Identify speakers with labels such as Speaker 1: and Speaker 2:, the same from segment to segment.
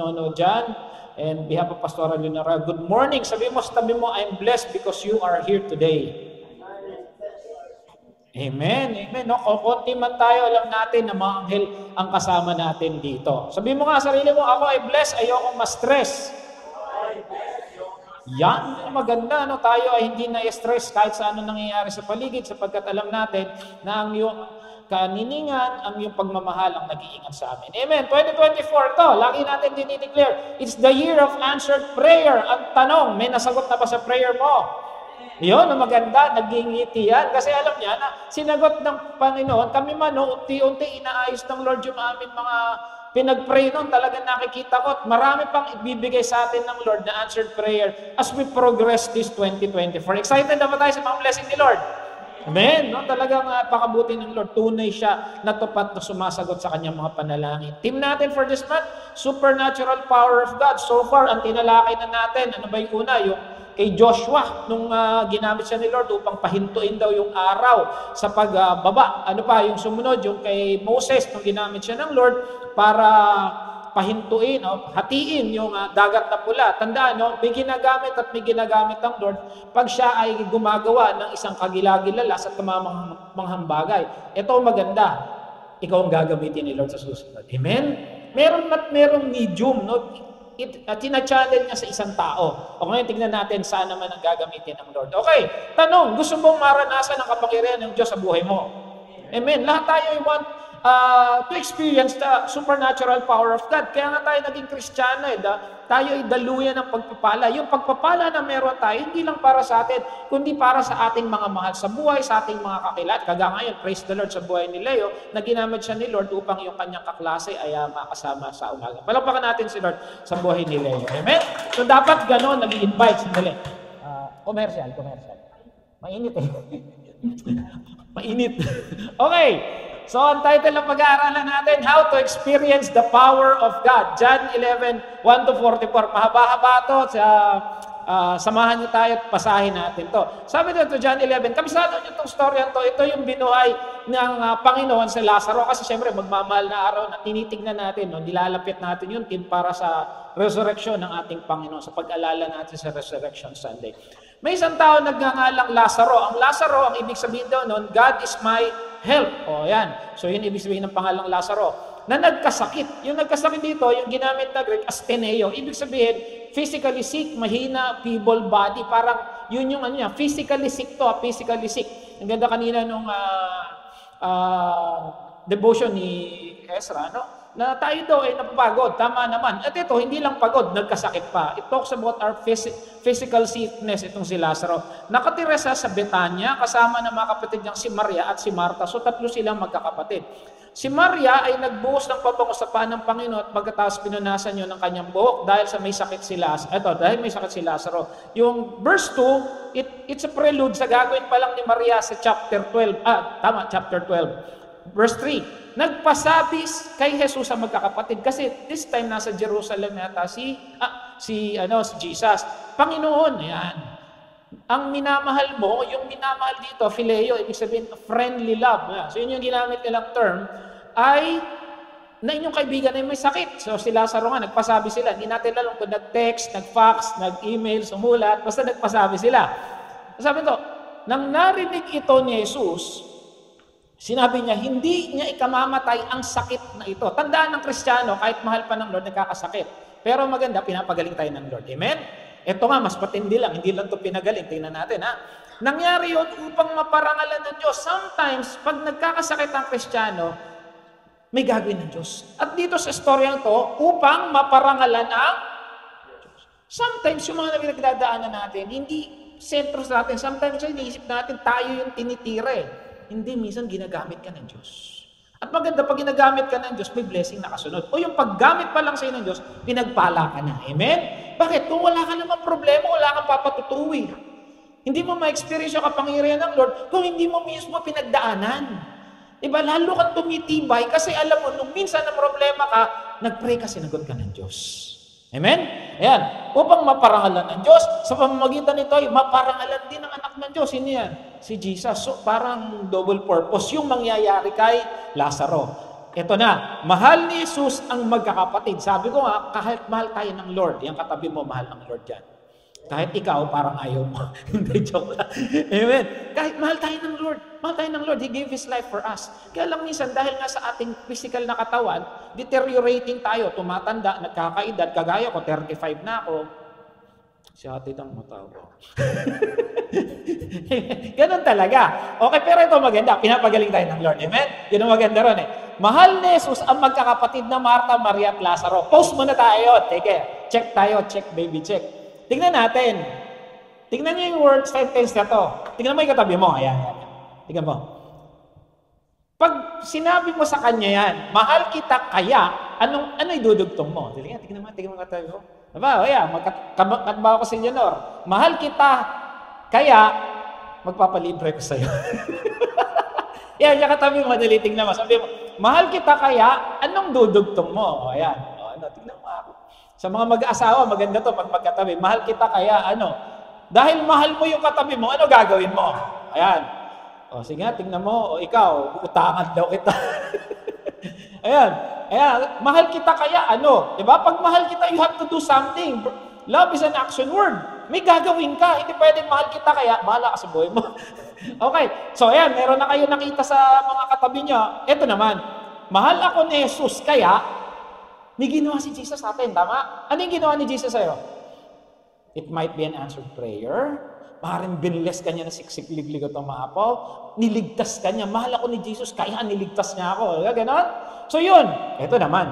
Speaker 1: Nono dyan. And behalf of Pastora Leonora, good morning. Sabi mo sa tabi mo, I'm blessed because you are here today. Amen. Amen. No, kung konti man tayo, alam natin na mga anghel ang kasama natin dito. Sabi mo nga sarili mo, ako ay blessed, ayokong ma-stress. Yan, maganda, no? Tayo ay hindi na-stress kahit sa ano nangyayari sa paligid sapagkat alam natin na ang iyong kaniningan, ang iyong pagmamahal ang nag-iingat sa amin. Amen. 2024 to, lagi natin dinideclare, it's the year of answered prayer. Ang tanong, may nasagot na ba sa prayer mo? Yun, maganda, nagingiti yan. Kasi alam niya na sinagot ng Panginoon, kami man, no, unti-unti inaayos ng Lord yung aming mga pinag-pray noon. Talagang nakikita ko, marami pang ibibigay sa atin ng Lord na answered prayer as we progress this 2024. Excited na ba tayo sa mga blessing ni Lord? Amen. No? Talagang pakabuti ng Lord. Tunay siya natupat na sumasagot sa kanyang mga panalangin. Team natin for this month, supernatural power of God. So far, ang tinalakay na natin, ano ba yung una? Yung kay Joshua, nung ginamit siya ni Lord upang pahintuin daw yung araw sa pagbaba. Ano pa, yung sumunod, yung kay Moses, nung ginamit siya ng Lord para pahintuin, hatiin yung dagat na pula. Tandaan, no? May ginagamit at may ginagamit ang Lord pag siya ay gumagawa ng isang kagilagilalas at kamamanghang bagay. Ito maganda. Ikaw ang gagamitin ni Lord sa susunod. Amen? Merong medium, no? Tina-challenge niya sa isang tao. O ngayon, tignan natin saan naman ang gagamitin ng Lord. Okay, tanong, gusto mong maranasan ang kapangyarihan ng Diyos sa buhay mo? Amen. Lahat tayo want to experience the supernatural power of God. Kaya nga tayo naging Kristiyano. Tayo ay daluyan ng pagpapala. Yung pagpapala na meron tayo, hindi lang para sa atin, kundi para sa ating mga mahal sa buhay, sa ating mga kakilat. Kaya ngayon, praise the Lord sa buhay ni Leo, na ginamit siya ni Lord upang yung kanyang kaklase ay makasama sa umaga. Palakpakan natin si Lord sa buhay ni Leo. Amen? So dapat gano'n, nag-i-invite. Sandali. Commercial. Mainit eh. Mainit. Okay. So, ang title ng pag-aaralan natin, How to Experience the Power of God. John 11, 1-44. Mahaba-haba ito. Samahan niyo tayo at pasahin natin to. Sabi dito, John 11, kabisado niyo itong storya to. Ito yung binuhay ng Panginoon sa Lazaro. Kasi siyempre, magmamahal na araw na tinitignan natin. No? Nilalapit natin yun para sa resurrection ng ating Panginoon. Sa pag-alala natin sa Resurrection Sunday. May isang tao nagngangalang Lazaro. Ang Lazaro, ang ibig sabihin daw noon, God is my help. O yan. So yun ibig sabihin ng pangalang Lazaro. Na nagkasakit. Yung nagkasakit dito, yung ginamit na Greek, asteneo. Ibig sabihin, physically sick, mahina, feeble body. Parang yun yung ano niya, physically sick to, physically sick. Ang ganda kanina nung devotion ni Ezra, no? Na tayo daw ay napapagod. Tama naman. At ito, hindi lang pagod, nagkasakit pa. It talks about our physical sickness, itong si Lazaro. Nakatira sa Betania, kasama ng mga kapatid niyang si Maria at si Marta. So, tatlo silang magkakapatid. Si Maria ay nagbuhos ng pabango sa paan ng Panginoon at pagkatapos pinunasan niyo ng kanyang buhok dahil may sakit si Lazaro. Dahil may sakit si Lazaro. Yung verse 2, it's a prelude sa gagawin pa lang ni Maria sa chapter 12. Chapter 12. Verse 3, nagpasabi kay Jesus sa magkakapatid kasi this time nasa Jerusalem yata si Jesus. Panginoon, yan. Ang minamahal mo, yung minamahal dito, phileo, ibig sabihin friendly love. So yun yung ginamit nilang term, ay na inyong kaibigan ay may sakit. So si Lazaro nga, nagpasabi sila. Hindi natin alam kung nag-text, nag-fax, nag-email, sumulat, basta nagpasabi sila. Sabi ito, nang narinig ito ni Jesus, sinabi niya, hindi niya ikamamatay ang sakit na ito. Tandaan ng Kristiyano, kahit mahal pa ng Lord, nagkakasakit. Pero maganda, pinapagaling tayo ng Lord. Amen? Ito nga, mas patindi lang. Hindi lang ito pinagaling. Tingnan natin, ha? Nangyari yun upang maparangalan ng Diyos. Sometimes, pag nagkakasakit ang Kristiyano, may gagawin ng Diyos. At dito sa storyang to, upang maparangalan ang Diyos. Sometimes, yung mga nagdadaanan natin, hindi sentro sa atin. Sometimes, iniisip natin, tayo yung tinitira. Hindi, minsan ginagamit ka ng Diyos. At maganda, pag ginagamit ka ng Diyos, may blessing na kasunod. O yung paggamit pa lang sa'yo ng Diyos, pinagpala ka na. Amen? Bakit? Kung wala ka naman problema, wala kang papatutuwi. Hindi mo ma-experience yung kapangyarihan ng Lord kung hindi mo mismo pinagdaanan. Diba? Lalo kang tumitibay kasi alam mo, nung minsan na problema ka, nag-pray ka, sinagot ka ng Diyos. Amen? Ayan. Upang maparangalan ng Diyos, sa pamamagitan nito ay maparangalan din ang anak ng Diyos. Sino yan? Si Jesus. So, parang double purpose yung mangyayari kay Lazaro. Ito na, mahal ni Jesus ang magkakapatid. Sabi ko nga, kahit mahal tayo ng Lord, yung katabi mo, mahal ng Lord yan. Kahit ikaw, parang ayaw mo. Hindi, joke lang. Amen. Kahit mahal tayo ng Lord. Mahal tayo ng Lord. He gave His life for us. Kaya lang minsan, dahil nga sa ating physical na katawan, deteriorating tayo, tumatanda, nagkakaedad, kagaya ko, 35 na ako. Si ate nang matawa. Ganun talaga. Okay, pero ito maganda. Pinapagaling tayo ng Lord. Amen? Yun ang maganda ron eh. Mahal ni Jesus ang magkakapatid na Marta, Maria at Lazaro. Pause muna tayo. Take care. Check tayo. Check, baby, check. Tingnan natin. Tingnan niyo yung word sentence na to. Tingnan mo yung katabi mo. Ayan. Tingnan mo. Pag sinabi mo sa kanya yan, mahal kita kaya, ano idudugtong mo? Tingnan mo yung katabi mo. Diba? Ayan, magkatbawa ko si Leonor. Mahal kita kaya, magpapalibre ko sa'yo. Yan, yung katabi mo, madali tingnan mo. Sabi mo, mahal kita kaya, anong dudugtong mo? O, ayan. O, tingnan mo ako. Sa mga mag-aasawa, maganda to pag magkatabi. Mahal kita kaya, dahil mahal mo yung katabi mo, ano gagawin mo? Ayan. O, sige nga, tingnan mo. O, ikaw, utangan daw kita. Ayan. Ayan. Mahal kita kaya, Diba? Pag mahal kita, you have to do something. Love is an action word. May gagawin ka. Hindi pwedeng mahal kita kaya, bahala ka sa buhay mo. Okay. So, ayan. Meron na kayo nakita sa mga katabi niya. Ito naman. Mahal ako ni Jesus kaya, may ginawa si Jesus sa atin, tama? Ano yung ginawa ni Jesus sa'yo? It might be an answered prayer. Maaaring binles ka niya na siksik-liglig at umapaw. Niligtas ka niya. Mahal ako ni Jesus, kaya niligtas niya ako. Ganon? So yun, ito naman.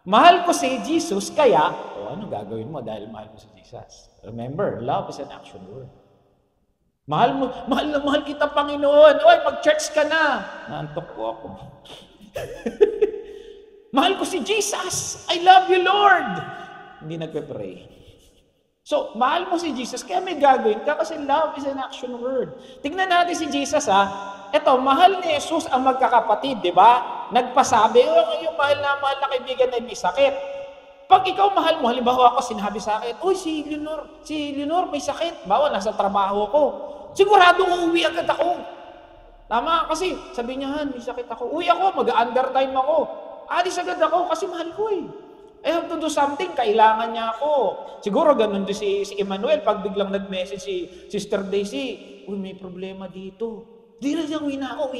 Speaker 1: Mahal ko si Jesus, kaya, ano gagawin mo dahil mahal mo si Jesus? Remember, love is an action word. Mahal kita, Panginoon. Oy, mag-church ka na. Naantok po ako. Mahal ko si Jesus. I love you, Lord. Hindi nagpe-pray. So, mahal mo si Jesus, kaya may gagawin ka kasi love is an action word. Tingnan natin si Jesus, ha. Ito, mahal ni Jesus ang magkakapatid, di ba? Nagpasabi, yung mahal na kaibigan na may sakit. Pag ikaw mahal mo, halimbawa ako, sinabi sa akin, uy, si Leonor may sakit. Bawa, nasa trabaho ko. Sigurado uuwi agad ako. Tama, kasi sabi niya, may sakit ako. Uy, ako, mag-undertime ako. Alis agad ako kasi mahal ko eh. I have to do something, kailangan niya ako. Siguro ganun din si Emmanuel, pag biglang nag-message si Sister Daisy, uy, may problema dito. Di na uwi na ako.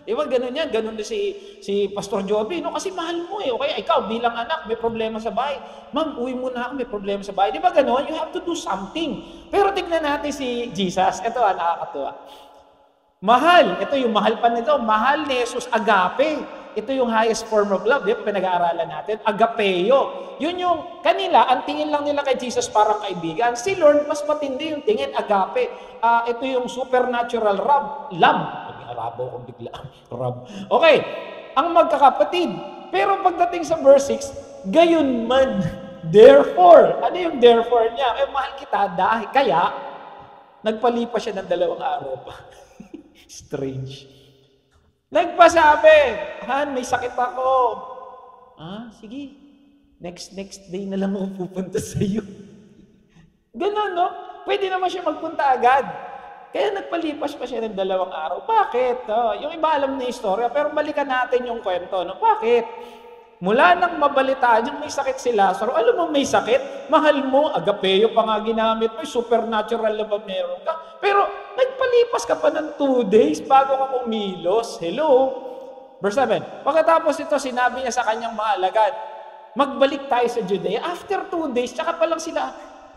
Speaker 1: Di ba, ganun yan. Ganun din si Pastor Joby, kasi mahal mo eh. Okay, ikaw bilang anak, may problema sa bahay. Ma'am, uwi muna ako, may problema sa bahay. Di ba ganun? You have to do something. Pero tignan natin si Jesus. Ito, nakakatuwa. Mahal, ito yung mahal pa nito, mahal ni Jesus, agape. Ito yung highest form of love, di ba pinag-aaralan natin? Agapeo. Yun yung, kanila, ang tingin lang nila kay Jesus parang kaibigan. Si Lord, mas matindi yung tingin, agape. Ito yung supernatural love. Arabo kong bigla. Okay, ang magkakapatid. Pero pagdating sa verse 6, gayon man, therefore. Ano yung therefore niya? Mahal kita dahil, kaya, nagpalipas siya ng 2 araw pa. Strange. Nagpasabi, Han, may sakit ako. Sige. Next day na lang ako pupunta sa iyo. Ganon, no? Pwede naman siya magpunta agad. Kaya nagpalipas pa siya ng 2 araw. Bakit? Yung iba alam na istorya, pero balikan natin yung kwento, no? Bakit? Mula nang mabalitaan yung may sakit si Lazaro, alam mo may sakit, mahal mo, agapeo pa nga ginamit mo, supernatural na ba meron ka? Pero nagpalipas ka pa ng 2 days bago ka kumilos. Hello? Verse 7, pagkatapos ito, sinabi niya sa kanyang mga alagad, magbalik tayo sa Judea. After 2 days, tsaka pa lang sila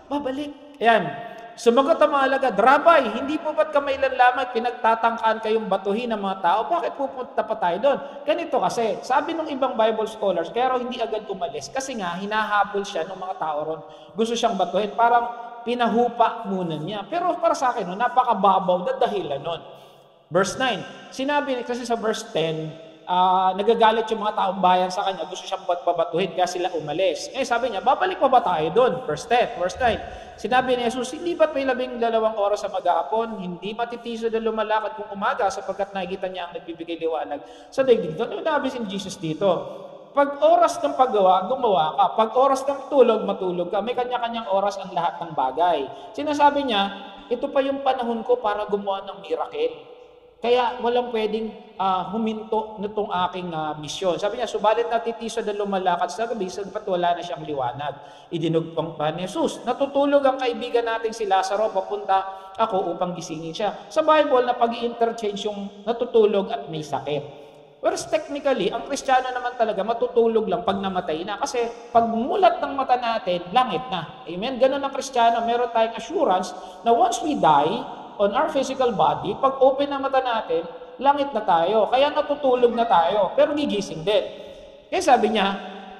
Speaker 1: babalik. Ayan. Sumagot ang mga alagad, Rabbi, hindi po ba't kamailan lamang pinagtatangkaan kayong batuhin ng mga tao? Bakit pupunta pa tayo doon? Ganito kasi, sabi ng ibang Bible scholars, pero hindi agad umalis. Kasi nga, hinahabol siya ng mga tao ron. Gusto siyang batuhin. Parang pinahupa muna niya. Pero para sa akin, napakababaw na dahilan nun. Verse 9, sinabi kasi sa verse 10, nagagalit yung mga taong bayan sa kanya, gusto siyang babatuhin, kaya sila umalis. Sabi niya, babalik pa ba tayo doon? Verse 10, verse 9. Sinabi ni Jesus, hindi ba't may 12 oras sa maghapon? Hindi matitisod na lumalakad kung umaga sapagkat nakikita niya ang nagbibigay liwanag sa daigdig. Doon nabi si Jesus dito. Pag oras ng paggawa, gumawa ka. Pag oras ng tulog, matulog ka. May kanya-kanyang oras ang lahat ng bagay. Sinasabi niya, ito pa yung panahon ko para gumawa ng miracle. Kaya walang pwedeng huminto nitong aking misyon. Sabi niya, subalit natitiso na lumalakad sa gabi, sapat wala na siyang liwanag. Idinugtong pa ni Jesus. Natutulog ang kaibigan natin si Lazaro, papunta ako upang gisingin siya. Sa Bible, na pag-i-interchange yung natutulog at may sakit. Whereas technically, ang Kristiyano naman talaga matutulog lang pag namatay na. Kasi pag mulat ng mata natin, langit na. Amen? Ganun ang Kristiyano. Meron tayong assurance na once we die on our physical body, pag open na mata natin, langit na tayo. Kaya natutulog na tayo. Pero gigising din. Kaya sabi niya,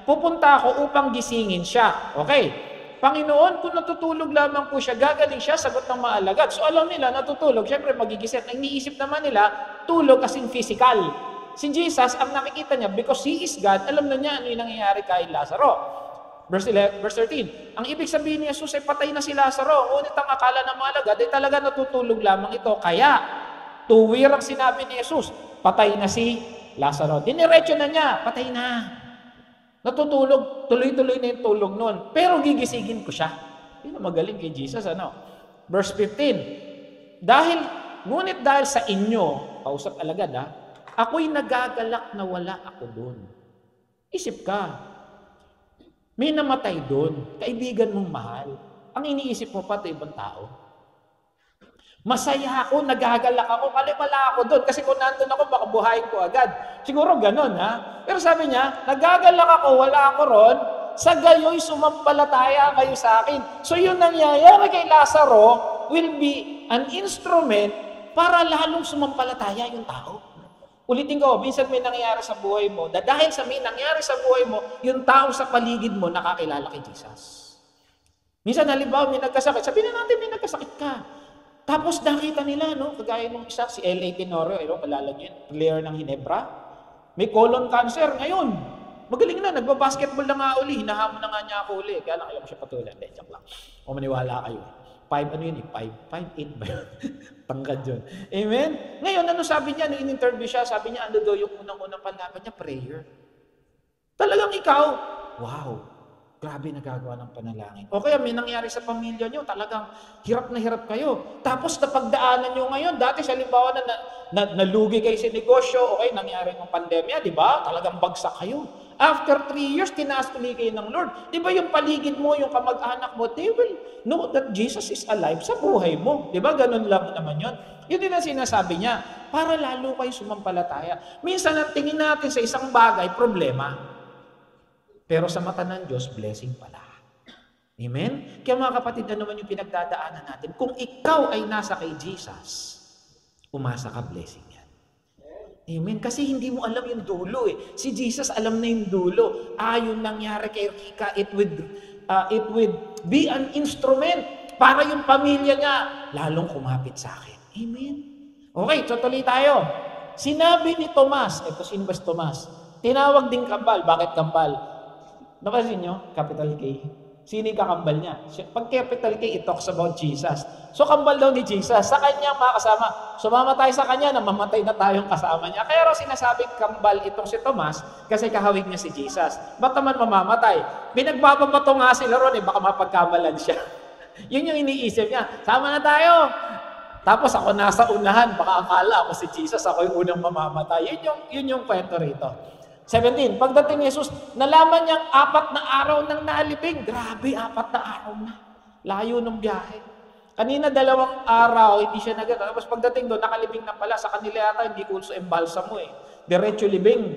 Speaker 1: pupunta ako upang gisingin siya. Okay. Panginoon, kung natutulog lamang po siya, gagaling siya, sagot ng maalagad. So alam nila, natutulog, syempre magigising. Ang iniisip naman nila, tulog as in physical. Si Jesus, ang nakikita niya, because He is God, alam na niya ano yung nangyayari kay Lazaro. Verse 13, ang ibig sabihin ni Jesus ay patay na si Lazaro. Ngunit ang akala ng mga alagad ay talaga natutulog lamang ito. Kaya, tuwir ang sinabi ni Jesus, patay na si Lazaro. Diniretso na niya, patay na. Natutulog, tuloy-tuloy na yung tulog nun. Pero gigisingin ko siya. Hindi na magaling kay Jesus, ano? Verse 15, ngunit dahil sa inyo, kausap alagad ako'y nagagalak na wala ako doon. Isip ka, may namatay doon, kaibigan mong mahal. Ang iniisip mo pa ito ibang tao. Masaya ako, nagagalak ako, wala ako doon. Kasi kung nandun ako, baka buhayin ko agad. Siguro ganun, Pero sabi niya, nagagalak ako, wala ako ron, sa gayo'y sumampalataya kayo sa akin. So yung nangyayari kay Lazaro will be an instrument para lalong sumampalataya yung tao. Ulitin ko, minsan may nangyayari sa buhay mo, dahil sa may nangyari sa buhay mo, yung tao sa paligid mo nakakilala kay Jesus. Minsan, halimbawa, may nagkasakit. Sabihin na natin, may nagkasakit ka. Tapos nakita nila, kagaya nung isa, si L.A. Tenorio, kalala niyo yun, player ng Hinebra. May colon cancer ngayon. Magaling na, nagbabasketball na nga uli. Hinahamon na nga niya ako uli. Kaya lang, ayaw ko siya patuloy. Hindi, joke lang. O maniwala kayo. 5 8 ba yun? Tangkad yun. Amen? Ngayon, ano sabi niya? Nung in-interview siya, sabi niya, ano daw yung unang-unang panlaban niya? Prayer. Talagang ikaw, wow, grabe nagagawa ng panalangin. O kaya may nangyari sa pamilya niyo, talagang hirap na hirap kayo. Tapos napagdaanan niyo ngayon, dati sa halimbawa na nalugi kayo sa negosyo, okay, nangyari ng pandemya, di ba? Talagang bagsak kayo. After 3 years, tinaas ulit kayo ng Lord. Di ba yung paligid mo, yung kamag-anak mo, they will know that Jesus is alive sa buhay mo. Di ba? Ganun lang naman yun. Yun din ang sinasabi niya, para lalo kayo sumampalataya. Minsan ang tingin natin sa isang bagay, problema. Pero sa mata ng Diyos, blessing pala. Amen? Kaya mga kapatid, ano naman yung pinagdadaanan natin? Kung ikaw ay nasa kay Jesus, umasa ka, blessing yan. Amen? Kasi hindi mo alam yung dulo Si Jesus alam na yung dulo. Yung nangyari kay Rika, it would be an instrument para yung pamilya niya lalong kumapit sa akin. Amen? Okay, tutuloy tayo. Sinabi ni Tomas, ito sino ba si Tomas? Tinawag din kambal. Bakit kambal? Napansin nyo? Capital K. Sino yung kakambal niya? Pag capital K, it talks about Jesus. So, kambal daw ni Jesus. Sa kanyang mga kasama. Sumama tayo sa kanya na mamatay na tayong kasama niya. Kaya raw sinasabing kambal itong si Tomas kasi kahawig niya si Jesus. Ba't naman mamamatay? Pinagbababato nga sila ron baka mapagkamalan siya. Yun yung iniisip niya. Sama na tayo. Tapos ako nasa unahan. Baka akala ako si Jesus. Ako yung unang mamamatay. Yun yung kwento rito. 17, pagdating ni Jesus, nalaman niyang 4 na araw nang nalibing. Grabe, 4 na araw na. Layo ng biyahe. Kanina 2 araw, hindi siya nagano. Tapos pagdating doon, nakalibing na pala. Sa kanila yata, hindi uso embalsamo Diretso libing.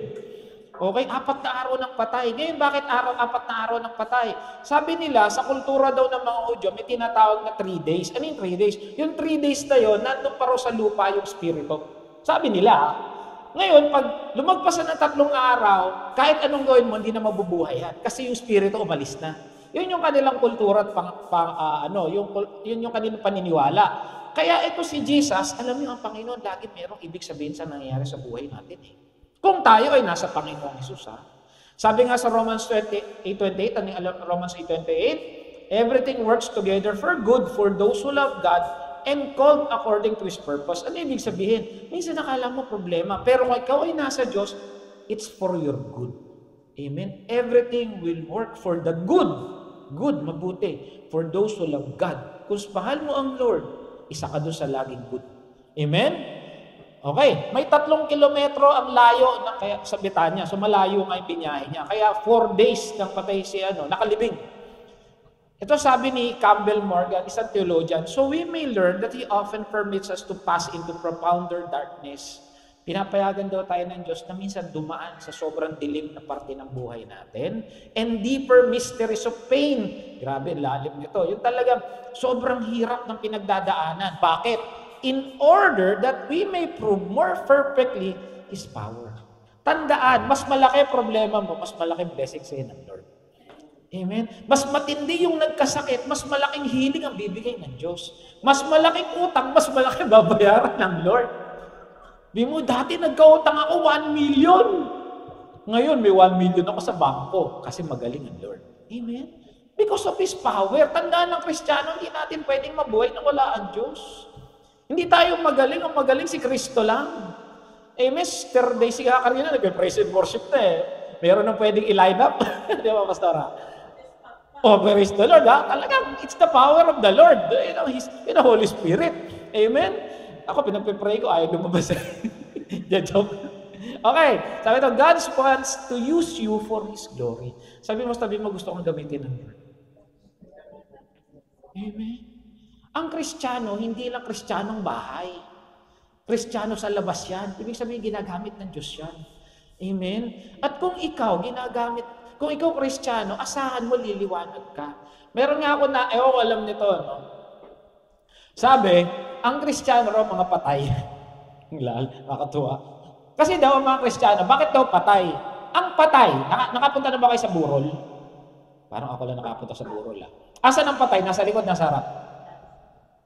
Speaker 1: Okay, 4 na araw ng patay. Ngayon, bakit 4 na araw ng patay? Sabi nila, sa kultura daw ng mga Hudyo, may tinatawag na 3 days. Ano yung 3 days? Yung 3 days na yun, nandun pa raw sa lupa yung spirito. Sabi nila, ngayon, pag lumagpas na ng 3 araw, kahit anong gawin mo, hindi na mabubuhay yan. Kasi yung spirito umalis na. Yun yung kanilang kultura at yun yung kanilang paniniwala. Kaya ito si Jesus, alam niyo ang Panginoon, lagi merong ibig sabihin sa nangyayari sa buhay natin Kung tayo ay nasa Panginoong Jesus Sabi nga sa Romans 8:28, Romans 8:28, everything works together for good for those who love God and called according to His purpose. Ano ibig sabihin? Minsan nakala mo problema, pero kung ikaw ay nasa Diyos, it's for your good. Amen? Everything will work for the good. Good, mabuti. For those who love God. Kung mahal mo ang Lord, isa ka doon sa laging good. Amen? Okay, may 3 kilometro ang layo na kaya sa Betania. So malayo nga yung binyahe niya. Kaya 4 days nang patay si nakalibing. Ito sabi ni Campbell Morgan, isang theologian. So we may learn that He often permits us to pass into propounder darkness. Pinapayagan daw tayo ng Diyos na minsan dumaan sa sobrang dilim na parte ng buhay natin. And deeper mysteries of pain. Grabe, lalim nito. Yung talagang sobrang hirap ng pinagdadaanan. Bakit? In order that we may prove more perfectly His power. Tandaan, mas malaki problema mo, mas malaki blessing sa'yo ng Lord. Amen? Mas matindi yung nagkasakit, mas malaking healing ang bibigay ng Diyos. Mas malaking utang, mas malaki babayaran ng Lord. Di mo, dati nagkautang ako 1 million. Ngayon, may 1 million ako sa bangko kasi magaling ang Lord. Amen? Because of His power. Tandaan ng Kristiyano, hindi natin pwedeng mabuhay na wala ang Diyos. Hindi tayo magaling, ang magaling si Kristo lang. Mr. Daisy kanina, nag-praise and worship na eh. Meron nang pwedeng i-line up. Di ba, Pastora? Oh, praise the Lord, ha? Talagang, it's the power of the Lord. He's in the Holy Spirit. Amen? Ako, pinagpipray ko, ayaw lumabas. Joke. Okay, sabi ito, God wants to use you for His glory. Sabi mo, gusto kong gamitin ng Lord. Amen? Ang Kristiyano, hindi lang Kristiyanong bahay. Kristiyano sa labas yan. Ibig sabihin, ginagamit ng Diyos yan. Amen? At kung ikaw, kung ikaw Kristiyano, asahan mo, liliwanag ka. Meron nga ako na, alam nito, no? Sabi, ang Kristiyano raw mga patay. Nakakatuwa. Kasi daw ang mga Kristiyano, bakit daw patay? Ang patay, nakapunta na ba kayo sa burol? Parang ako lang nakapunta sa burol. Asan ang patay? Nasa likod, nasa harap?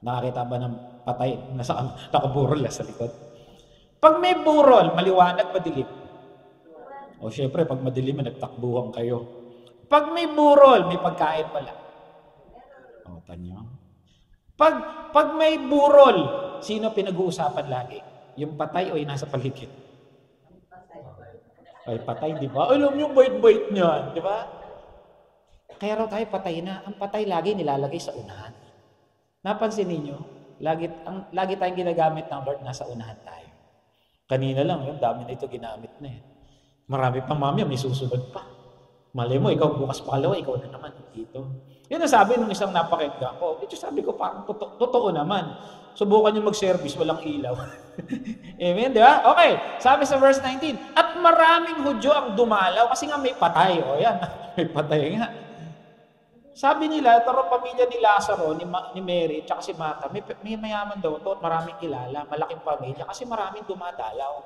Speaker 1: Nakakita ba ng patay? Nakaburol sa likod. Pag may burol, maliwanag, madilim. O syempre, pag madilim, nagtakbuhan kayo. Pag may burol, may pagkain pala. O, tanyo. Pag may burol, sino pinag-uusapan lagi? Yung patay o yung nasa paligid? Ay, patay, di ba? Alam yung bait-bait niyan, di ba? Kaya raw tayo patay na. Ang patay lagi nilalagay sa unahan. Napansin ninyo, lagi tayong ginagamit ng Lord, nasa unahan tayo. Kanina lang, yung dami na ito ginamit na eh. Marami pang mamaya, may susunod pa. Malay mo, ikaw bukas pangalawa, ikaw na naman dito. Yun ang sabi ng isang napakinggan ko. Ito sabi ko, parang totoo naman. Subukan nyo mag-service, walang ilaw. Amen, di ba? Okay, sabi sa verse 19, at maraming Hudyo ang dumalaw kasi nga may patay. O yan, may patay nga. Sabi nila, ito rin pamilya ni Lazaro, ni Mary, tsaka si Martha, may mayaman daw to at maraming kilala, malaking pamilya, kasi maraming dumadalaw.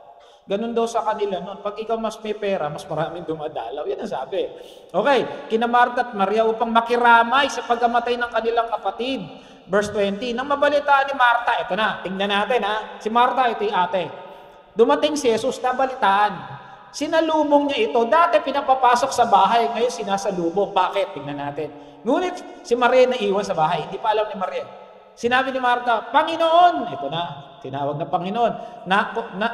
Speaker 1: Ganun daw sa kanila noon. Pag ikaw mas may pera, mas maraming dumadalaw. Yan ang sabi. Okay, kina Martha at Maria upang makiramay sa pagkamatay ng kanilang kapatid. Verse 20, nang mabalitaan ni Martha, ito na, tingnan natin ha. Si Martha, ito yung ate. Dumating si Jesus, nabalitaan. Sinalubong niya ito. Dati pinapapasok sa bahay, ngayon sinasalubong. Bakit? Tingnan natin. Ngunit si Maria naiwan sa bahay. Hindi pa alam ni Maria. Sinabi ni Martha, Panginoon, ito na, tinawag na Panginoon,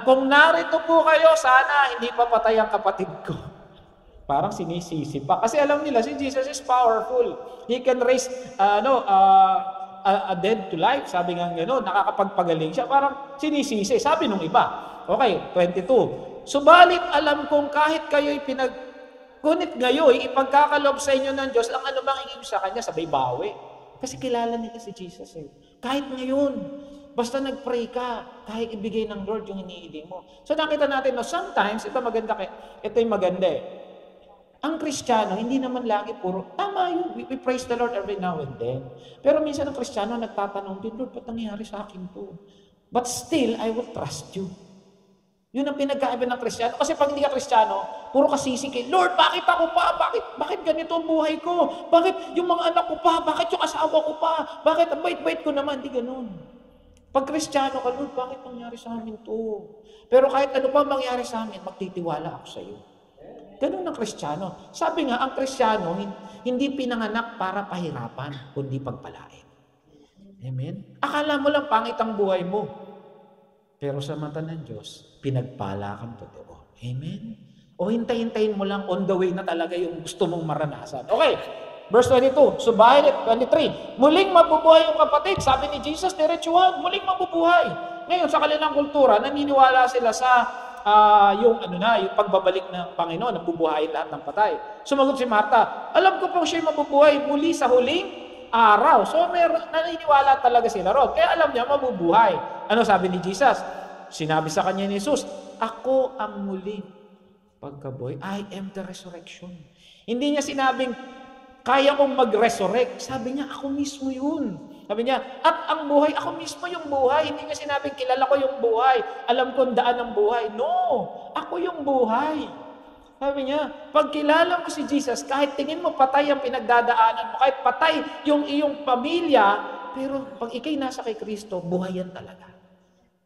Speaker 1: kung narito po kayo, sana hindi papatay ang kapatid ko. Parang sinisisi pa. Kasi alam nila, si Jesus is powerful. He can raise a dead to life. Sabi nga gano'n, nakakapagpagaling siya. Parang sinisisi. Sabi nung iba. Okay, 22. Subalit alam kong kahit kayo'y ngunit ngayon, ipagkakalob sa inyo ng Diyos, ang ano bang ingin sa Kanya, sabay bawi. Kasi kilala nila si Jesus eh. Kahit ngayon, basta nag-pray ka, kahit ibigay ng Lord yung hinihiling mo. So nakita natin, no, sometimes, ito yung maganda eh. Ang Kristiyano, hindi naman lagi puro, tama yun, we praise the Lord every now and then. Pero minsan ang Kristiyano nagtatanong din, Lord, ba't nangyayari sa akin to? But still, I will trust you. Yun ang pinagkaiba ng Kristiyano. Kasi pag hindi ka Kristiyano, puro kasisiki, Lord, bakit ako pa? Bakit ganito ang buhay ko? Bakit yung mga anak ko pa? Bakit yung asawa ko pa? Bakit ang bait-bait ko naman? Di ganun. Pag Kristiyano ka, Lord, bakit nangyari sa amin to? Pero kahit ano pa mangyari sa amin, magtitiwala ako sa iyo. Ganun ang Kristiyano. Sabi nga, ang Kristiyano, hindi pinanganak para pahirapan, kundi pagpalain. Amen? Akala mo lang pangit ang buhay mo. Pero sa mata ng Diyos, pinagpala kang totoo. Amen? O hintay-hintayin mo lang on the way na talaga yung gusto mong maranasan. Okay, verse 22, subalit 23, muling mabubuhay yung kapatid. Sabi ni Jesus, diretsuhan, muling mabubuhay. Ngayon, sa kanilang kultura, naniniwala sila sa yung pagbabalik ng Panginoon, nabubuhayin lahat ng patay. Sumagot si Marta, alam ko po siya'y mabubuhay muli sa huling araw. So, naniniwala talaga sila ron. Kaya alam niya, mabubuhay. Ano sabi ni Jesus? Sinabi sa kanya ni Jesus, ako ang muling pagkabuhay. I am the resurrection. Hindi niya sinabing, kaya kong mag-resurrect. Sabi niya, ako mismo yun. Sabi niya, at ang buhay, ako mismo yung buhay. Hindi niya sinabing, kilala ko yung buhay. Alam ko ang daan ng buhay. No, ako yung buhay. Sabi niya, pag kilala mo si Jesus, kahit tingin mo patay ang pinagdadaanan mo, kahit patay yung iyong pamilya, pero pag ikay nasa kay Kristo, buhay yan talaga.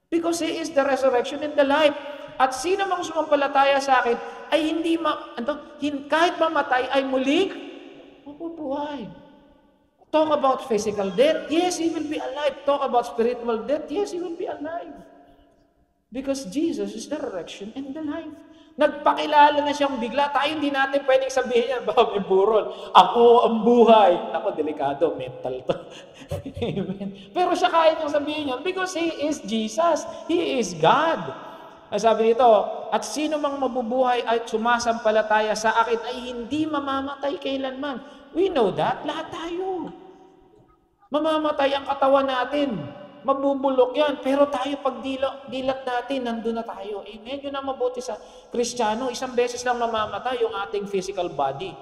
Speaker 1: Because He is the resurrection and the life. At sino mang sumampalataya sa akin, ay kahit mamatay, ay muling mabubuhay. Talk about physical death. Yes, he will be alive. Talk about spiritual death. Yes, he will be alive. Because Jesus is the resurrection and the life. Nagpakilala na siyang bigla. Tayo hindi natin pwedeng sabihin yan, baka may burol. Ako ang buhay. Ako, delikado. Mental to. Amen. Pero siya kaya niyang sabihin yan because He is Jesus. He is God. Sabi dito, at sino mang mabubuhay at sumasampalataya sa akin ay hindi mamamatay kailanman. We know that. Lahat tayo. Mamamatay ang katawan natin. Mabubulok yan. Pero tayo pag dilat natin, nandun na tayo. Amen. Yun ang mabuti sa Kristiyano. Isang beses lang mamamatay yung ating physical body.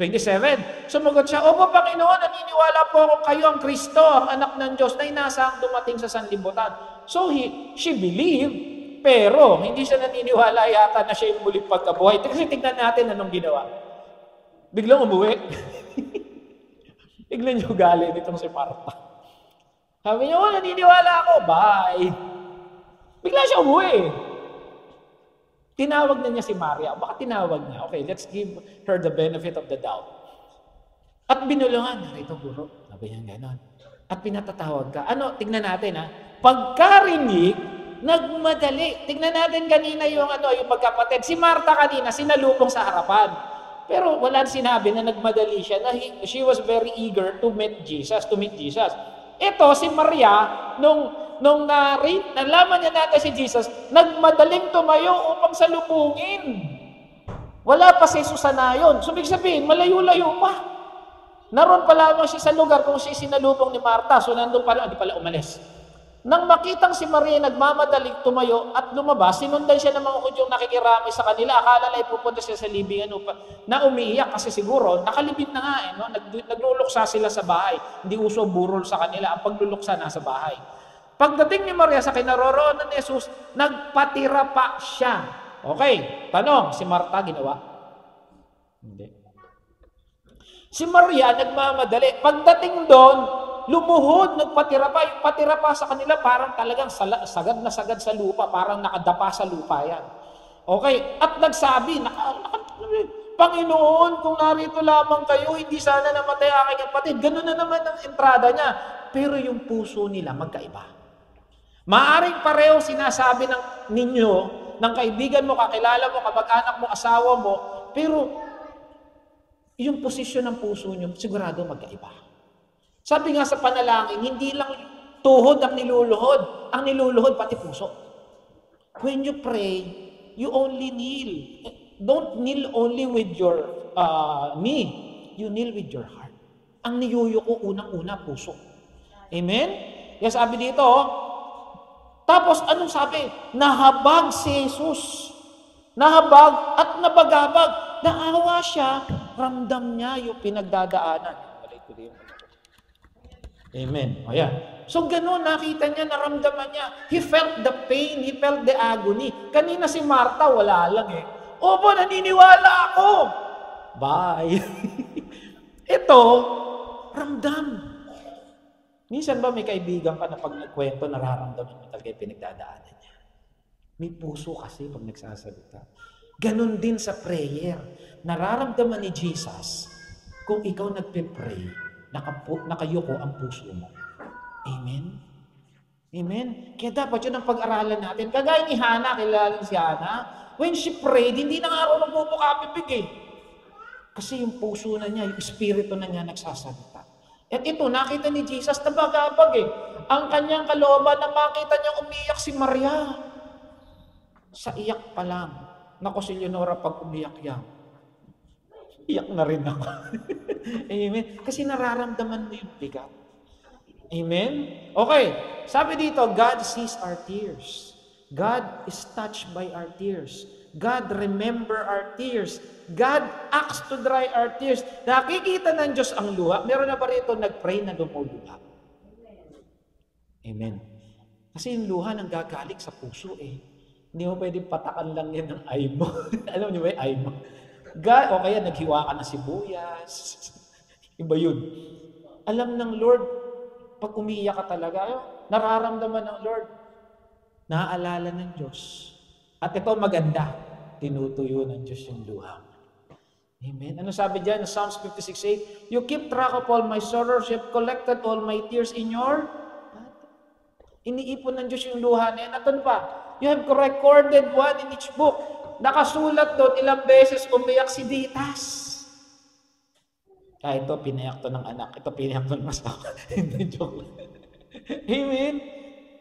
Speaker 1: 27. Sumagot siya, Opo, Panginoon, naniniwala po ako kayo ang Kristo, ang anak ng Diyos na inaasahang dumating sa sanlibutan. So she believed, pero hindi siya naniniwala yata na siya yung muling pagkabuhay. Kasi tignan natin anong ginawa. Biglang umuwi. Tignan niyo gali nitong si Marta. Sabi niya, naniniwala ako. Bye. Bigla siya umuwi. Tinawag na niya si Maria. Baka tinawag niya. Okay, let's give her the benefit of the doubt. At binulungan. Narito, guro. Sabi niya gano'n. At pinatatawag ka. Ano, tignan natin ha. Pagkarinig, nagmadali. Tignan natin kanina yung magkapatid. Si Marta kanina, sinalubong sa harapan. Pero wala sinabi na nagmadali siya. Na she was very eager to meet Jesus. Ito, si Maria, nung nalaman niya natin si Jesus, nagmadaling tumayo upang salubungin. Wala pa si Susana yun. So, ibig sabihin, malayo-layo pa. Naroon pa lamang siya sa lugar kung siya sinalubong ni Marta. So, nandun pa rin, hindi pala umalis. Nang makitang si Maria nagmamadaling tumayo at lumabas, sinundan siya ng mga Hudyong nakikiramay sa kanila. Akala na ipupunta siya sa libingan na umiiyak kasi siguro, nakalibing na nga no? Nagluluksa sila sa bahay. Hindi uso burol sa kanila. Ang pagluluksa nasa bahay. Pagdating ni Maria sa kinaroroonan ni Jesus, nagpatira pa siya. Okay, tanong, si Marta ginawa? Hindi. Si Maria nagmamadali. Pagdating doon, lumuhod, nagpatira pa. Yung patira pa sa kanila, parang talagang sagad na sagad sa lupa. Parang nakadapa sa lupa yan. Okay, at nagsabi, Panginoon, kung narito lamang kayo, hindi sana namatay aking kapatid. Ganun na naman ang entrada niya. Pero yung puso nila, magkaiba. Maaring pareho sinasabi ninyo, ng kaibigan mo, kakilala mo, kamag-anak mo, asawa mo, pero yung posisyon ng puso nyo, sigurado magkaiba. Sabi nga sa panalangin, hindi lang tuhod ang niluluhod. Ang niluluhod pati puso. When you pray, you only kneel. Don't kneel only with your knee. You kneel with your heart. Ang niyuyuko unang-una, puso. Amen? Kaya sabi dito, tapos anong sabi? Nahabag si Jesus. Nahabag at nabagabag. Naawa siya, ramdam niya yung pinagdadaanan. Amen. O yan. So gano'n, nakita niya, naramdaman niya. He felt the pain, he felt the agony. Kanina si Marta, wala lang eh. Opo, naniniwala ako. Bye. Ito, ramdam. Minsan ba may kaibigan ka na pag nagkwento, nararamdaman mo talaga yung pinagdadaanan niya? May puso kasi pag nagsasalita. Ganon din sa prayer. Nararamdaman ni Jesus kung ikaw nagpe-pray, nakayuko ang puso mo. Amen? Amen? Kaya dapat yun ang pag-aralan natin. Kagaya ni Hannah, kilala si Hannah, when she prayed, hindi na nga araw nagbubuka bibig eh. Kasi yung puso na niya, yung espiritu na niya nagsasalita. At ito, nakita ni Jesus na bagabag eh. Ang kanyang kalooban na makita niyang umiyak si Maria. Sa iyak pa lang. Naku si Leonora, pag umiyak yan, iyak na rin ako. Amen? Kasi nararamdaman mo yung bigat. Amen? Okay. Sabi dito, God sees our tears. God is touched by our tears. God remember our tears. God acts to dry our tears. Nakikita ng Diyos ang luha. Meron na ba rito nag-pray na lumuluha? Amen. Kasi yung luha nang gagaling sa puso eh. Hindi mo pwedeng patakan lang yan ng eye mo. Alam niyo ba yung eye mo? God, o kaya naghiwa ka ng sibuyas. Iba yun. Alam ng Lord, pag umiiyak ka talaga, nararamdaman ng Lord, naaalala ng Diyos. At ito maganda, tinutuyo ng Diyos yung luha. Amen. Ano sabi diyan? Psalms 56:8, you keep track of all my sorrows, you have collected all my tears in your heart. Iniipon ng Diyos yung luha na yan. At ano pa? You have recorded one in each book. Nakasulat doon ilang beses umiyak si Ditas. Ito, pinayak to ng anak. Ito, pinayak to ng asawa. Hindi, joke lang. Amen?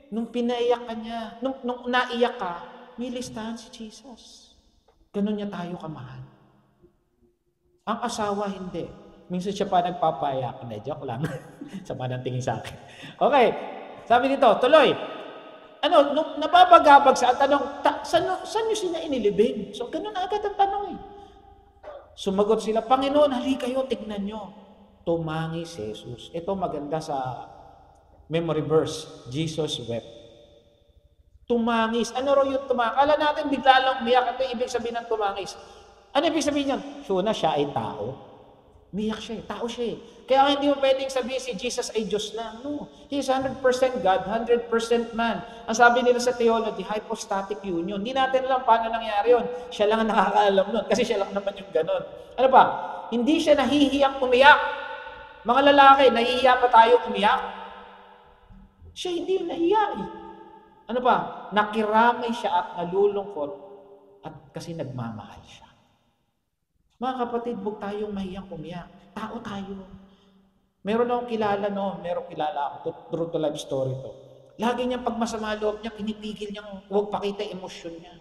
Speaker 1: Nung pinaiyak ka niya, nung naiyak ka, may listahan si Jesus. Ganun niya tayo kamahal. Ang asawa, hindi. Minsan siya pa nagpapayak. Hindi, joke lang. Sama ng tingin sa akin. Okay. Sabi dito, tuloy. Nung napapagabag sa tanong, saan nyo sila inilibing? So, ganun agad ang tanong eh. Sumagot sila, Panginoon, hali kayo, tignan nyo. Tumangi si Jesus. Ito maganda sa memory verse, Jesus wept. Tumangis. Ano raw yung tumangis? Kala natin bigla lang umiyak. Ito ibig sabihin ng tumangis. Ano ibig sabihin yan? Suna siya ay tao. Umiyak siya eh. Tao siya eh. Kaya hindi mo pwedeng sabihin si Jesus ay Diyos lang. No. He is 100% God, 100% man. Ang sabi nila sa theology, hypostatic union. Hindi natin alam paano nangyari yun. Siya lang ang nakakaalam nun. Kasi siya lang naman yung ganun. Ano pa? Hindi siya nahihiyang umiyak. Mga lalaki, nahihiya pa tayo umiyak? Siya hindi yung nahiya eh. Ano pa? Nakiramay siya at nalulungkot at kasi nagmamahal siya. Mga kapatid, huwag tayong mahiyang umiyak. Tao tayo. Meron akong kilala ako, true to life story to. Lagi niyang pag masama loob niya, pinipigil niyang huwag pakita emosyon niya.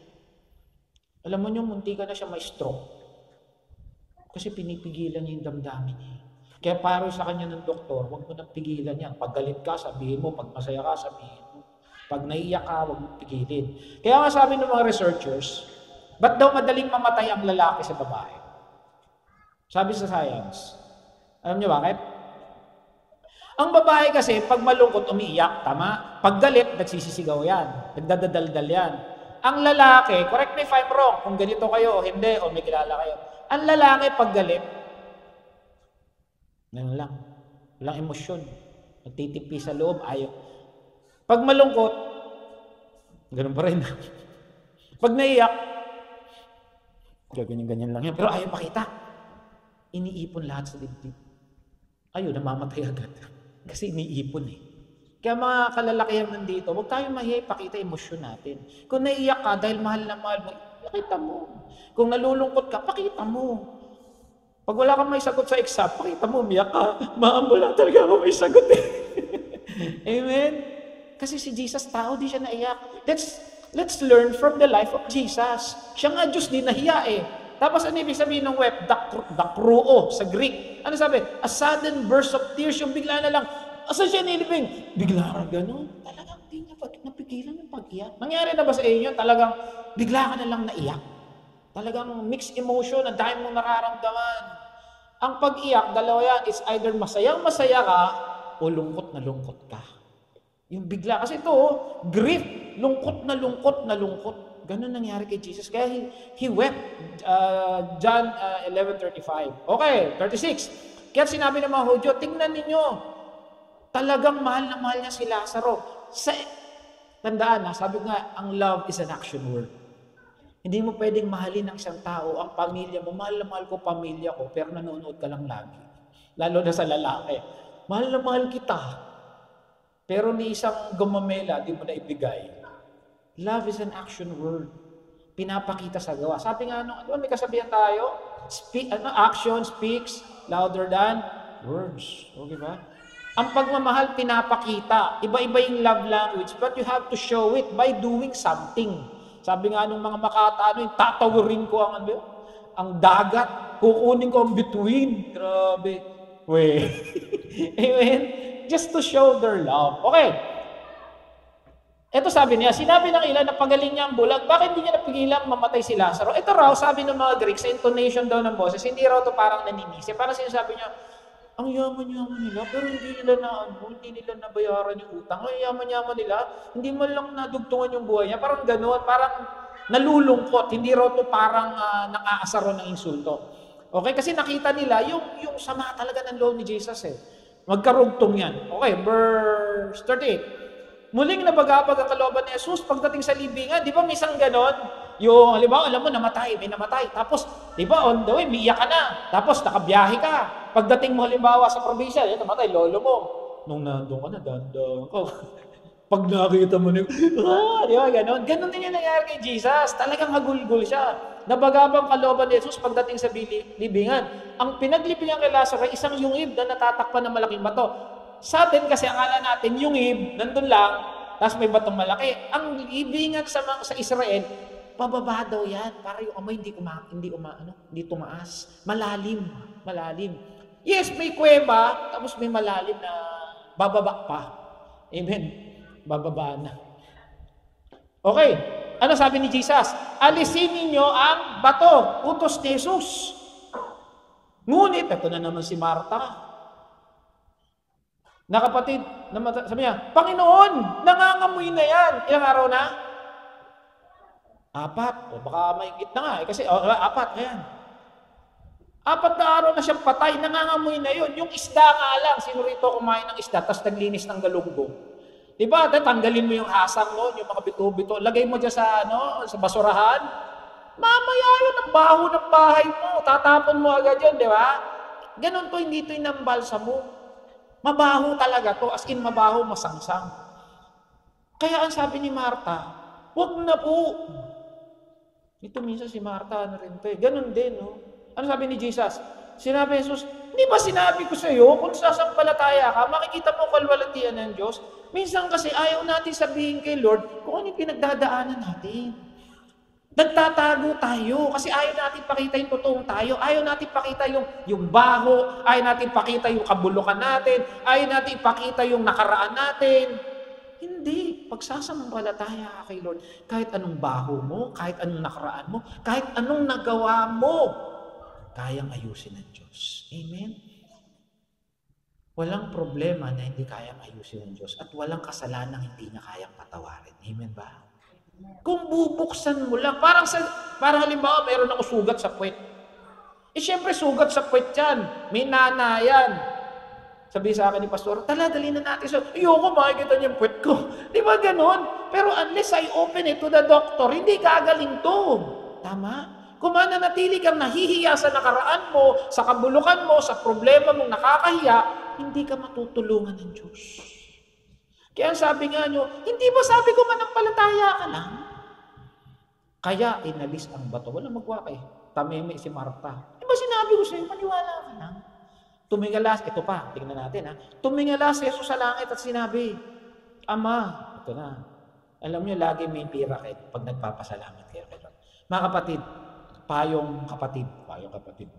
Speaker 1: Alam mo niyo, munti ka na siya may stroke. Kasi pinipigilan niya yung damdamin niya. Kaya paro sa kanya ng doktor, huwag mo nang pigilan yan. Pag galit ka, sabihin mo. Pag masaya ka, sabihin mo. Pag naiyak ka, huwag mo pigilin. Kaya nga sabi ng mga researchers, ba't daw madaling mamatay ang lalaki sa babae? Sabi sa science. Alam niyo bakit? Ang babae kasi, pag malungkot, umiiyak, tama? Pag galit, nagsisisigaw yan. Nagdadadaldal yan. Ang lalaki, correct me if I'm wrong, kung ganito kayo o hindi, o may kilala kayo. Ang lalaki, pag galit, ganun lang. Walang emosyon. Nagtitipi sa loob, ayaw. Pag malungkot, ganun pa rin. Pag naiyak, ganyan-ganyan lang yan. Pero ayaw makita. Iniipon lahat sa dibdib. Ayun, namamatay agad. Kasi iniipon eh. Kaya mga kalalakihan nandito, huwag tayong mahiya ipakita emosyon natin. Kung naiiyak ka dahil mahal na mahal mo, pakita mo. Kung nalulungkot ka, pakita mo. Pag wala kang may sagot sa exam, pakita mo, umiyak ka. Wala talaga ako may sagot eh. Amen? Kasi si Jesus, tao, di siya naiyak. Let's learn from the life of Jesus. Siya nga Diyos, di nahiya eh. Tapos ano ibig sabihin ng web? Dakruo sa Greek. Ano sabi? A sudden burst of tears, yung bigla na lang. Asa siya nilibing? Bigla ka gano'n. Talagang di niya napigilan ng pag-iyak. Nangyari na ba sa inyo? Talagang bigla ka na lang naiyak. Talagang mixed emotion, ang dahil mong nararamdaman. Ang pag-iyak, dalawa yan, is either masayang masaya ka o lungkot na lungkot ka. Yung bigla. Kasi ito, grief, lungkot na lungkot na lungkot. Ganun nangyari kay Jesus. Kaya he wept. John 11:35. Okay, 36. Kaya sinabi ng mga Hudyo, tingnan ninyo, talagang mahal na mahal niya si Lazaro. Tandaan na, sabi nga, ang love is an action word. Hindi mo pwedeng mahalin ng isang tao, ang pamilya mo. Mahal na mahal ko pamilya ko, pero nanonood ka lang lagi. Lalo na sa lalaki. Mahal na mahal kita. Pero ni isang gumamela, di mo na ibigay. Love is an action word. Pinapakita sa gawa. Sabi nga, may kasabihan tayo, action speaks louder than words. Okay ba? Ang pagmamahal pinapakita. Iba-iba yung love language, but you have to show it by doing something. Sabi nga nung mga Makata, tatawarin ko ang dagat, kukunin ko ang bituin. Grabe. Amen? Just to show their love. Okay. Ito sabi niya, sinabi ng ilan na pagaling niya ang bulag, bakit hindi niya napigilang mamatay si Lazaro? Ito raw, sabi ng mga Greek, sa intonation daw ng boses, hindi raw to parang naninisi. Parang sinasabi niya, ang yaman-yaman nila, pero hindi nila nabayaran yung utang. Ang yaman-yaman nila, hindi man lang nadugtungan yung buhay niya. Parang gano'n, parang nalulungkot. Hindi raw to parang nang-aasaro ng insulto. Okay, kasi nakita nila yung sama talaga ng loob ni Jesus eh. Magkarugtong yan. Okay, verse 38. Muling nabagabag ang kalooban ni Jesus pagdating sa libingan. Di ba minsan ganon? Yung, halimbawa, alam mo, may namatay. Tapos, di ba, on the way, miiyak ka na. Tapos, nakabiyahe ka. Pagdating mo, halimbawa, sa probinsya, namatay, lolo mo. Nung nandun ka na, dandang ka. Pag nakita mo na, di ba, ganon. Ganon din yung nangyari kay Jesus. Talagang hagulgul siya. Nabagabang kalooban ni Jesus pagdating sa libingan. Ang pinaglibingan kay Lazaro ay isang yungib na natatakpan ng malaking bato. Sa atin kasi akala natin yung nandun lang, tapos may batong malaki. Ang libingan sa Israel, pababa daw yan para yung amoy hindi tumaas. Malalim. Yes, may kuweba, tapos may malalim na bababa pa. Amen. Bababa na. Okay. Ano sabi ni Jesus? Alisin ninyo ang bato. Utos ni Jesus. Ngunit, ito na naman si Marta. Nakapatid, sabi niya, Panginoon, nangangamoy na yan. Ilang araw na? 4. O baka mahigit na nga. Kasi 4. Ayan. 4 na araw na siyang patay. Nangangamoy na yun. Yung isda nga lang. Sino rito kumain ng isda tapos naglinis ng galunggong? Diba? Tanggalin mo yung hasang mo, yung mga bito-bito. Lagay mo dyan sa basurahan. Mamaya yun ang baho ng bahay mo. Tatapon mo agad yun, di ba? Ganon to, hindi to inambalsa mo. Mabaho talaga to, as in mabaho, masangsang. Kaya ang sabi ni Marta, huwag na po. Ito minsan si Marta na rin to eh. Ganon din, no? Ano sabi ni Jesus? Sinabi ni Jesus, hindi ba sinabi ko sa iyo, kung sasampalataya ka, makikita mo kalwalatian ng Diyos. Minsan kasi ayaw natin sabihin kay Lord kung ano yung pinagdadaanan natin. Nagtatago tayo kasi ayaw natin pakita yung totoong tayo. Ayaw natin pakita yung baho. Ayaw natin pakita yung kabulukan natin. Ayaw natin pakita yung nakaraan natin. Hindi. Pagsasampalataya ka kay Lord, kahit anong baho mo, kahit anong nakaraan mo, kahit anong nagawa mo, kayang ayusin ng Diyos. Amen? Walang problema na hindi kayang ayusin ng Diyos at walang kasalanang hindi niya kayang patawarin. Amen ba? Kung bubuksan mo lang, parang halimbawa mayroon ako sugat sa puwet. Siyempre sugat sa puwet yan. May nana yan. Sabi sa akin ni Pastor, dali na natin. So, ayoko makikita niya yung puwet ko. Di ba ganon? Pero unless I open it to the doctor, hindi gagaling to. Tama? Kung mananatili kang nahihiya sa nakaraan mo, sa kabulukan mo, sa problema mong nakakahiya, hindi ka matutulungan ng Diyos. Kaya sabi nga nyo, hindi ba sabi ko manampalataya ka lang? Kaya inalis ang bato. Walang magwa eh. Tameme si Marta. Di ba sinabi ko sa'yo, maniwala ka lang? Tumingalas, ito pa, tingnan natin ha. Tumingalas si Jesus sa langit at sinabi, Ama, ito na. Alam nyo, lagi may miracle pag nagpapasalamat kayo kay Lord. Mga kapatid, payong kapatid,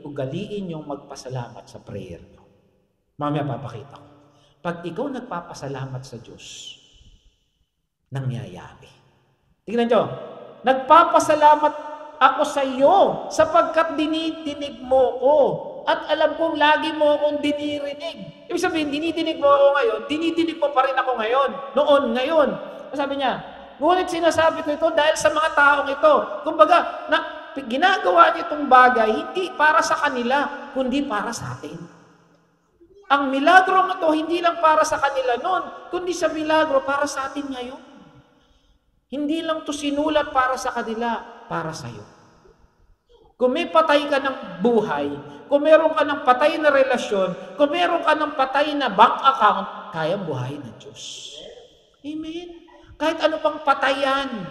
Speaker 1: ugaliin yung magpasalamat sa prayer nyo. Mamaya papakita ko. Pag ikaw nagpapasalamat sa Diyos, nangyayari. Tingnan nyo, nagpapasalamat ako sa iyo sapagkat dinidinig mo ko at alam kong lagi mo akong dinirinig. Ibig sabihin, dinidinig mo ako ngayon, dinidinig mo pa rin ako ngayon, ngayon. Sabi niya, ngunit sinasabi ko ito dahil sa mga taong ito. Kumbaga, ginagawa niyo itong bagay hindi para sa kanila, kundi para sa atin. Ang milagro na ito, hindi lang para sa kanila noon, kundi sa milagro para sa atin ngayon. Hindi lang ito sinulat para sa kanila, para sa iyo. Kung may patay ka ng buhay, kung meron ka ng patay na relasyon, kung meron ka ng patay na bank account, kayang buhayin ng Diyos. Amen. Kahit ano pang patayan,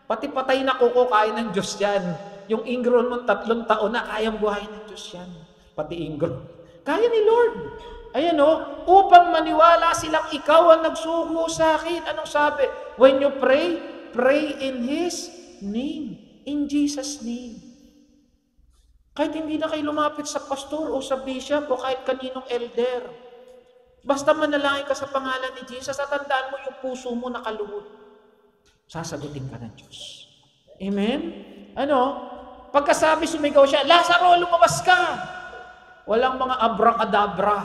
Speaker 1: pati patay na kuko, kaya ng Diyos yan. Yung ingron mo 3 taon na, kayang buhayin ng Diyos yan. Pati ingron. Kaya ni Lord. Ayan upang maniwala silang ikaw ang nagsugo sa akin. Anong sabi? When you pray, pray in His name. In Jesus' name. Kahit hindi na kayo lumapit sa pastor o sa bishop o kahit kaninong elder. Basta manalangin ka sa pangalan ni Jesus at tandaan mo yung puso mo nakaluhod. Sasagutin ka ng Diyos. Amen? Pagkasabi sumigaw siya, Lazaro, lumabas ka! Walang mga abracadabra.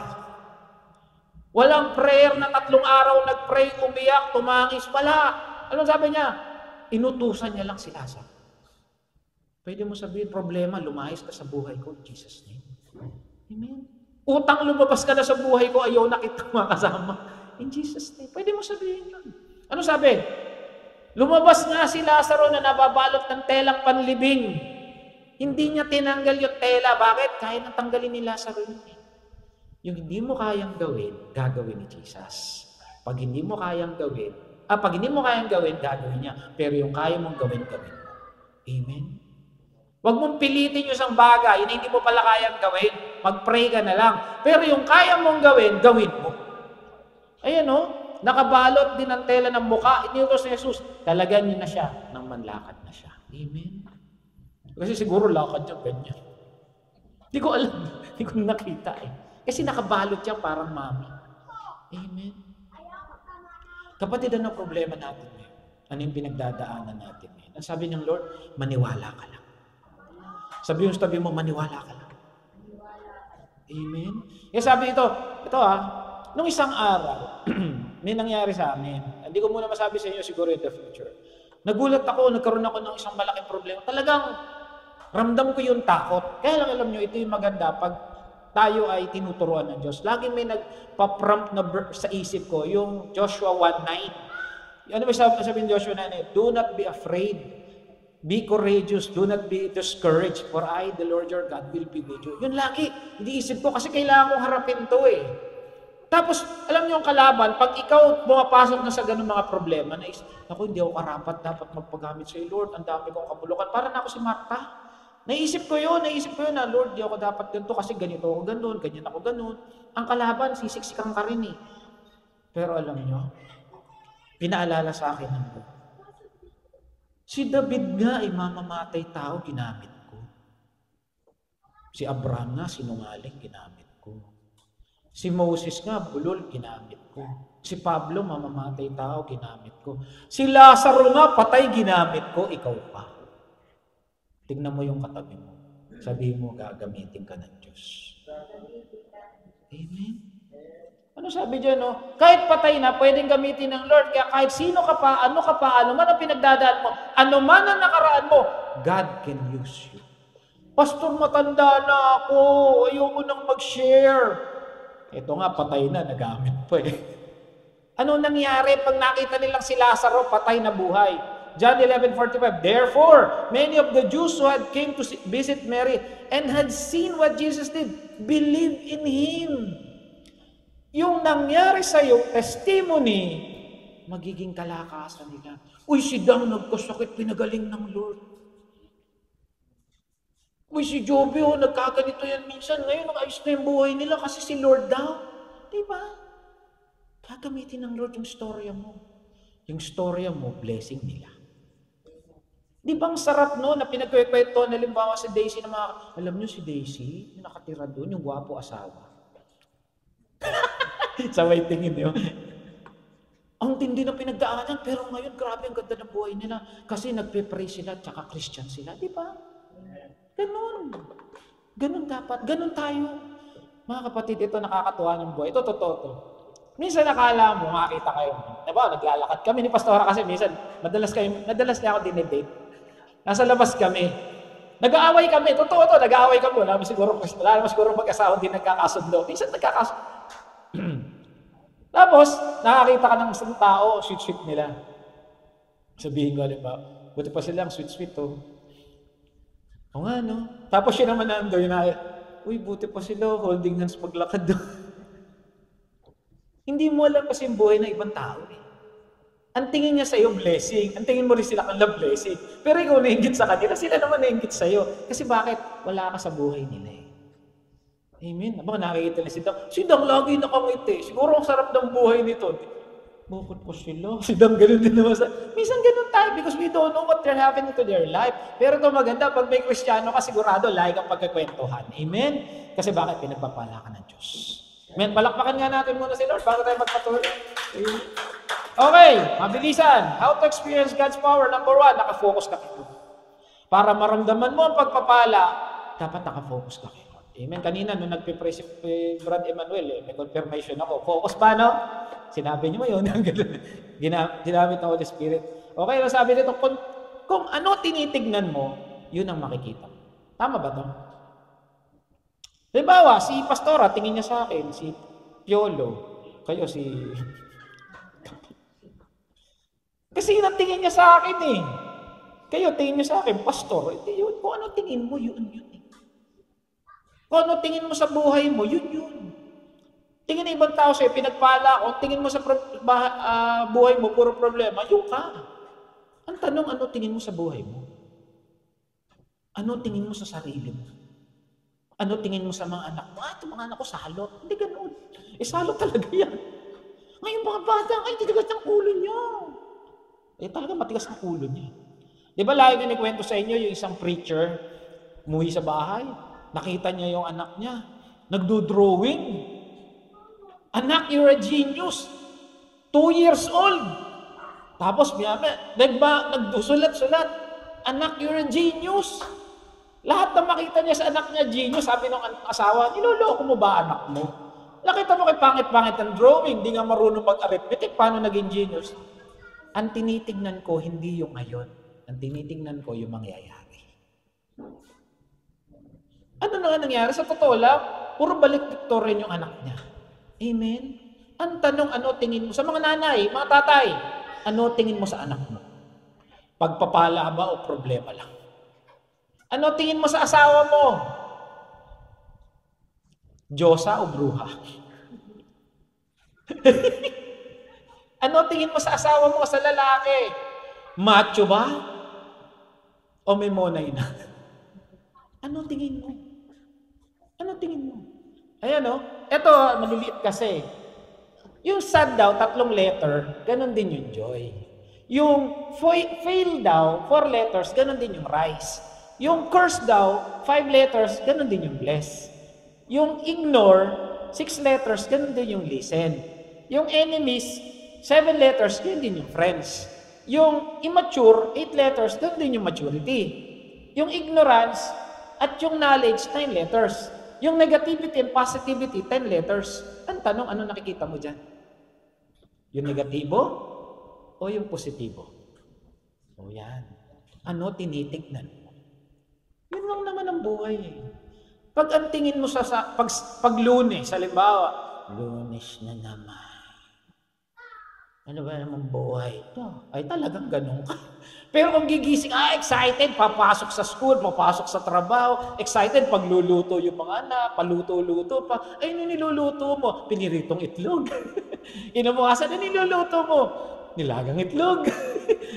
Speaker 1: Walang prayer na 3 araw nag-pray, umiyak, tumangis. Wala. Anong sabi niya? Inutusan niya lang si Lazaro. Pwede mo sabihin, problema, lumayas ka sa buhay ko in Jesus' name. Amen. Utang, lumabas ka na sa buhay ko, ayaw na kitang makasama. In Jesus' name. Pwede mo sabihin yun. Ano sabi? Lumabas nga si Lazaro na nababalot ng telang panlibing. Hindi niya tinanggal yung tela. Bakit? Kaya nang tanggalin ni Lazaro yun. Yung hindi mo kayang gawin, gagawin ni Jesus. Pag hindi mo kayang gawin, gagawin niya. Pero yung kaya mong gawin, gawin mo. Amen? Huwag mong pilitin yung isang bagay na hindi mo pala kayang gawin. Mag-pray ka na lang. Pero yung kaya mong gawin, gawin mo. Ayan nakabalot din ang tela ng mukha. Iniutos ni Jesus, talagan niyo na siya nang manlakad na siya. Amen? Kasi siguro lakad niya, ganyan. Hindi ko alam. Hindi ko nakita Kasi nakabalot siya parang mami. Amen? Kapatid, ano problema natin ngayon? Ano yung pinagdadaanan natin ngayon? Ang sabi ng Lord, maniwala ka lang. Sabi mo, maniwala ka lang. Amen? Kaya sabi ito nung isang araw, may nangyari sa amin. Hindi ko muna masabi sa inyo siguro in the future. Nagulat ako, nagkaroon ako ng isang malaking problema. Talagang ramdam ko yung takot. Kaya lang alam nyo, ito yung maganda pag tayo ay tinuturuan ng Diyos. Lagi may nagpa-prompt na sa isip ko, yung Joshua 1:9. Ano ba sabihin Joshua 9? Do not be afraid. Be courageous. Do not be discouraged. For I, the Lord your God, will be with you. Yun lagi. Hindi isip ko kasi kailangan kong harapin to Tapos, alam niyo yung kalaban, pag ikaw pumapasok na sa ganung mga problema, ako hindi ako karapat, dapat magpagamit sa iyo, Lord, ang dami kong kabulukan. Para na ako si Martha. Naisip ko yun na, Lord, di ako dapat ganito kasi ganito ako ganun, ganyan ako ganun. Ang kalaban, sisiksikan ka rin Pero alam niyo, pinaalala sa akin ng Lord. Si David nga ay mamamatay tao, ginamit ko. Si Abraham nga, sinungaling, ginamit ko. Si Moses nga, bulol, ginamit ko. Si Pablo, mamamatay tao, ginamit ko. Si Lazaro nga, patay, ginamit ko, ikaw pa. Tingnan mo yung katabi mo. Sabihin mo, gagamitin ka ng Diyos. Amen? Ano sabi dyan, Kahit patay na, pwedeng gamitin ng Lord. Kaya kahit sino ka pa, ano man ang pinagdadaan mo, ano man ang nakaraan mo, God can use you. Pastor, matanda na ako. Ayoko nang mag-share. Ito nga, patay na, nagamit po Ano nangyari pag nakita nilang si Lazaro, patay na buhay? John 11:45, therefore, many of the Jews who had came to visit Mary and had seen what Jesus did, believed in Him. Yung nangyari sa iyo, testimony, magiging kalakasan nila. Uy, si Dang nagkasakit, pinagaling ng Lord. Uy, si Joby, nagkaganito yan minsan. Ngayon, nag-ayos na yung buhay nila kasi si Lord daw. Diba? Gagamitin ng Lord yung storya mo. Yung storya mo, blessing nila. Di ba ang sarap na pinagkwento na limbawa si Daisy na alam nyo si Daisy, yung nakatira doon, yung gwapo asawa. Sabay tingin yun. Ang tindi ng pinagdaanan, pero ngayon, grabe ang ganda ng buhay nila. Kasi nagpe-pray sila, tsaka Christian sila. Di ba? Ganun. Ganun dapat. Ganun tayo. Mga kapatid, ito nakakatuwa ng buhay. Ito totoo to. Minsan nakala mo, makakita kayo. Diba, naglalakad kami ni Pastora kasi minsan, madalas niya ako dinedate. Nasa labas kami. Nag-aaway kami. Totoo to, nag-aaway kami. Wala naman siguro mag-asawa din nagkakasundo. Minsan nagkakasundo. Tapos, nakakita ka ng isang tao, sweet-sweet nila. Sabihin ko, halimbawa, buti pa silang sweet-sweet O nga, Tapos siya naman nandoy na, uy, buti pa sila, holding hands maglakad doon. Hindi mo alam kasi yung buhay ng ibang tao Ang tingin niya sa iyo, blessing. Ang tingin mo rin sila kanila, blessing. Pero ikaw nainggit sa kanila, sila naman nainggit sa iyo. Kasi bakit? Wala ka sa buhay nila Amen. Aba, nakikita na si Dang. Si Dang lagi nakangiti. Siguro ang sarap ng buhay nito. Bakit po sila? Si Dang ganun din naman sa... Minsan ganun tayo because we don't know what they're happening to their life. Pero ito maganda, pag may Kristiyano ka, sigurado lagi kang pagkakwentuhan. Amen? Kasi bakit? Pinagpapala ka ng Diyos. Amen? Palakpakan nga natin muna si Lord bago tayo magpatuloy. Okay, mabilisan. How to experience God's power? Number 1, nakafocus ka kay Lord. Para maramdaman mo ang pagpapala, dapat nakafocus ka kay Lord. Amen. Kanina, nung nagpipray si Brad Emmanuel, may confirmation ako. Focus pa, no? Sinabi niyo mo yun. Ginamit ng Holy Spirit. Okay, sabi nito, kung ano tinitignan mo, yun ang makikita. Tama ba to? Halimbawa, si Pastora, tingin niya sa akin, si Piolo, kayo si... Kasi yun ang tingin niya sa akin eh. Kayo, tingin niyo sa akin, Pastor. Yun, kung ano tingin mo, yun eh. Kung ano tingin mo sa buhay mo, yun. Tingin ng ibang tao sa'yo, pinagpala ako, tingin mo sa buhay mo, puro problema, yun ka. Ang tanong, ano tingin mo sa buhay mo? Ano tingin mo sa sarili mo? Ano tingin mo sa mga anak mo? Ito mga anak ko, salot. Hindi ganun. Salot talaga yan. Ngayon mga bata, titigas ng ulo niyo. Talaga matigas ang ulo niya. Di ba lagi na kwento sa inyo yung isang preacher, umuwi sa bahay, nakita niya yung anak niya, nagdo-drawing. Anak, you're a genius. 2 years old. Tapos, nagsulat-sulat. Anak, you're a genius. Lahat na makita niya sa anak niya, genius. Sabi ng asawa, niloloko mo ba anak mo? Nakita mo kay pangit-pangit ang drawing, hindi nga marunong mag-arithmetic, paano naging genius? Ang tinitignan ko, hindi yung ngayon. Ang tinitignan ko, yung mangyayari. Ano na nga nangyari? Sa totoo lang, puro balik-victor rin yung anak niya. Amen? Ang tanong, ano tingin mo? Sa mga nanay, mga tatay, ano tingin mo sa anak mo? Pagpapala ba o problema lang? Ano tingin mo sa asawa mo? Diyosa o bruha? Ano tingin mo sa asawa mo o sa lalaki? Macho ba? O may monay na? Ano tingin mo? Ano tingin mo? Ayan o. Ito, maliliit kasi. Yung sad daw, 3 letter, ganun din yung joy. Yung fail daw, 4 letters, ganun din yung rise. Yung curse daw, 5 letters, ganun din yung bless. Yung ignore, 6 letters, ganun din yung listen. Yung enemies, 7 letters, ganun din yung friends. Yung immature, 8 letters, ganun din yung maturity. Yung ignorance, at yung knowledge, 9 letters. Yung negativity and positivity, 10 letters. Ang tanong, ano nakikita mo dyan? Yung negatibo o yung positibo? O yan. Ano tinitignan mo? Yun lang naman ang buhay eh. Pag ang tingin mo pag Lunes, halimbawa, Lunes na naman. Ano ba naman buhay ito? Ay talagang ganun ka. Pero kung gigising, excited, papasok sa school, papasok sa trabaho, excited, pagluluto yung mga anak, paluto-luto pa. Ay, ano niluluto mo? Piniritong itlog. Inabukasan, ano niluluto mo? Nilagang itlog.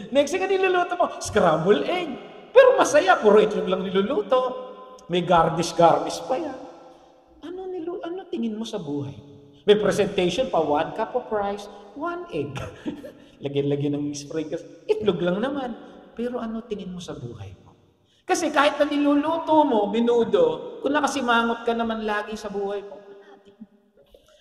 Speaker 1: Next thing, niluluto mo? Scrambled egg. Pero masaya, puro itlog lang niluluto. May garnish-garnish pa yan. Ano tingin mo sa buhay? May presentation pa, 1 cup of rice, 1 egg. Lagyan-lagyan ng spray kasi itlog lang naman. Pero ano tingin mo sa buhay mo? Kasi kahit na niluluto mo, minudo, kung nakasimangot ka naman lagi sa buhay mo,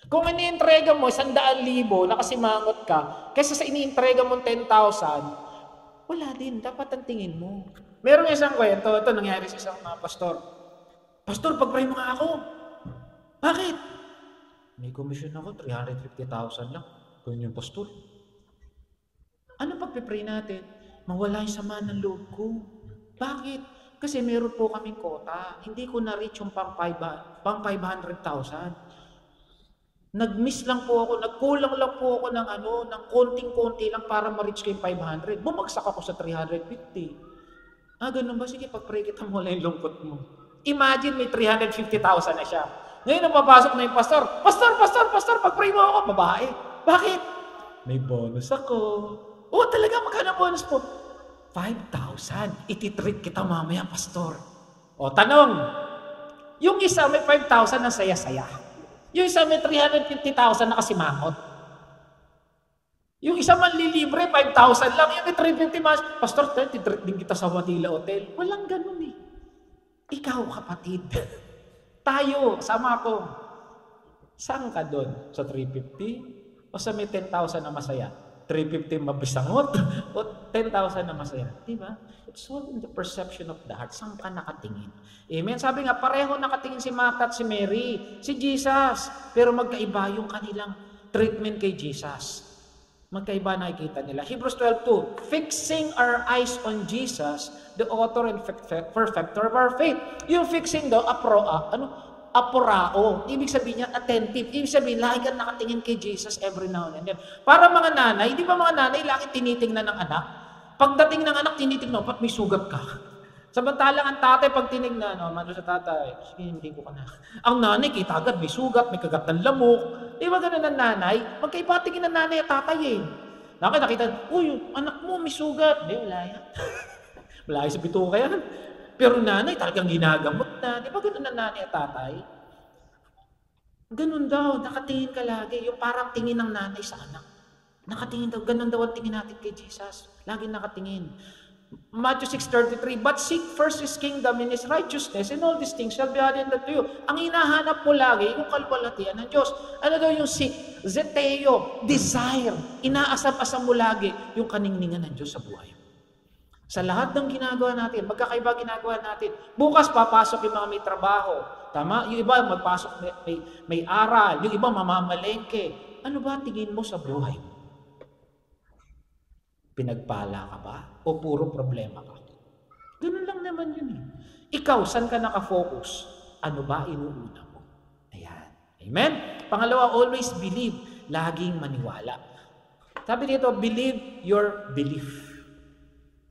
Speaker 1: kung iniintrega mo 100,000, nakasimangot ka, kaysa sa iniintrega mo 10,000, wala din. Dapat ang tingin mo. Merong isang kwento, ito nangyari sa isang pastor. Pastor, pag-pray mo nga ako. Bakit? May commission ako, 350,000 lang. Ganyan, pastor. Ano pag-pray natin? Mawala yung sama ng loob ko. Bakit? Kasi meron po kaming kota. Hindi ko na-reach yung pang 500,000. Nag-miss lang po ako, nagkulang lang po ako ng ng konting-konti lang para ma-reach ko yung 500. Bumagsak ako sa 350. Ganun ba? Sige, pag-pray kita mo lang yung lungkot mo. Imagine may 350,000 na siya. Ngayon napapasok na yung pastor. Pastor, pag-pray mo ako, babae. Bakit? May bonus ako. Talaga, magkano bonus po? 5,000. Ititreat kita mamaya, pastor. Tanong, Yung isa may 5,000 na saya-saya. Yung isa may 350,000 na kasimangot. Yung isa manlilibre, 5,000 lang. Yung may 350 mas, Pastor, titreat din kita sa Manila Hotel. Walang ganun eh. Ikaw, kapatid. Tayo, sama ko. Saan ka doon? Sa 350? O sa may 10,000 na masaya? 350 mabisangot? O 10,000 na masaya? Diba? It's all in the perception of the heart. Saan ka nakatingin? Amen? Sabi nga, pareho nakatingin si Martha at si Mary, si Jesus. Pero magkaiba yung kanilang treatment kay Jesus. Magkaiba nakikita nila. Hebrews 12:2, fixing our eyes on Jesus, the author and perfecter of our faith. Yung fixing daw, aporao. Ibig sabihin niya, attentive. Ibig sabihin, lagi kang nakatingin kay Jesus every now and then. Para mga nanay, di ba mga nanay, lagi tinitingnan ng anak? Pagdating ng anak, tinitingnan, ba't may sugat ka? Samantalang ang tatay, pag tinignan, mano sa tatay, sige, hindi ko ka na. Ang nanay, kita agad, may sugat, may kagat ng lamok. Di ba ganun ang nanay? Magkaiba tingin ng nanay at tatay eh. Nakita, uy, anak mo, may sugat. Hindi, wala yan. Wala yan sa bituka yan. Pero nanay, talagang ginagamot na. Di ba ganun ang nanay at tatay? Ganun daw, nakatingin ka lagi. Yung parang tingin ng nanay sa anak. Nakatingin daw, ganun daw ang tingin natin kay Jesus. Lagi nakatingin. Matthew 6:33, but seek first His kingdom and His righteousness, and all these things shall be added unto you. Ang hinahanap mo lagi, yung kalwalhatian ng Diyos. Ano daw yung seek? Zeteo, desire. Inaasam-asam mo lagi yung kaningningan ng Diyos sa buhay. Sa lahat ng ginagawa natin, magkakaiba ginagawa natin. Bukas papasok yung mga may trabaho. Tama? Yung iba magpasok, may aral. Yung iba mamamalengke. Ano ba tingin mo sa buhay mo? Pinagpala ka ba? O puro problema ka? Ganun lang naman yun eh. Ikaw, saan ka nakafocus? Ano ba inuuna mo? Ayan. Amen? Pangalawa, always believe. Laging maniwala. Sabi dito, believe your belief.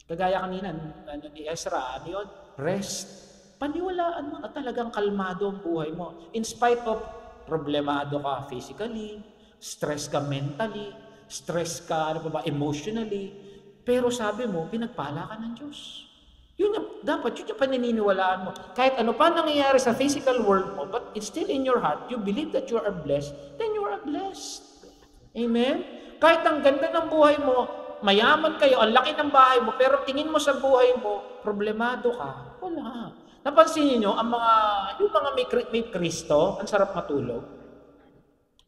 Speaker 1: Kagaya kanina, ni Ezra, ano yun? Rest. Paniwalaan mo na talagang kalmado ang buhay mo. In spite of problemado ka physically, stress ka mentally, stress ka, emotionally. Pero sabi mo, pinagpala ka ng Diyos. Yun yung, dapat, yun yung paniniwalaan mo. Kahit ano pa nangyayari sa physical world mo, but it's still in your heart, you believe that you are blessed, then you are blessed. Amen? Kahit ang ganda ng buhay mo, mayaman kayo, ang laki ng bahay mo, pero tingin mo sa buhay mo, problemado ka, wala. Napansin niyo yung mga may Kristo, ang sarap matulog.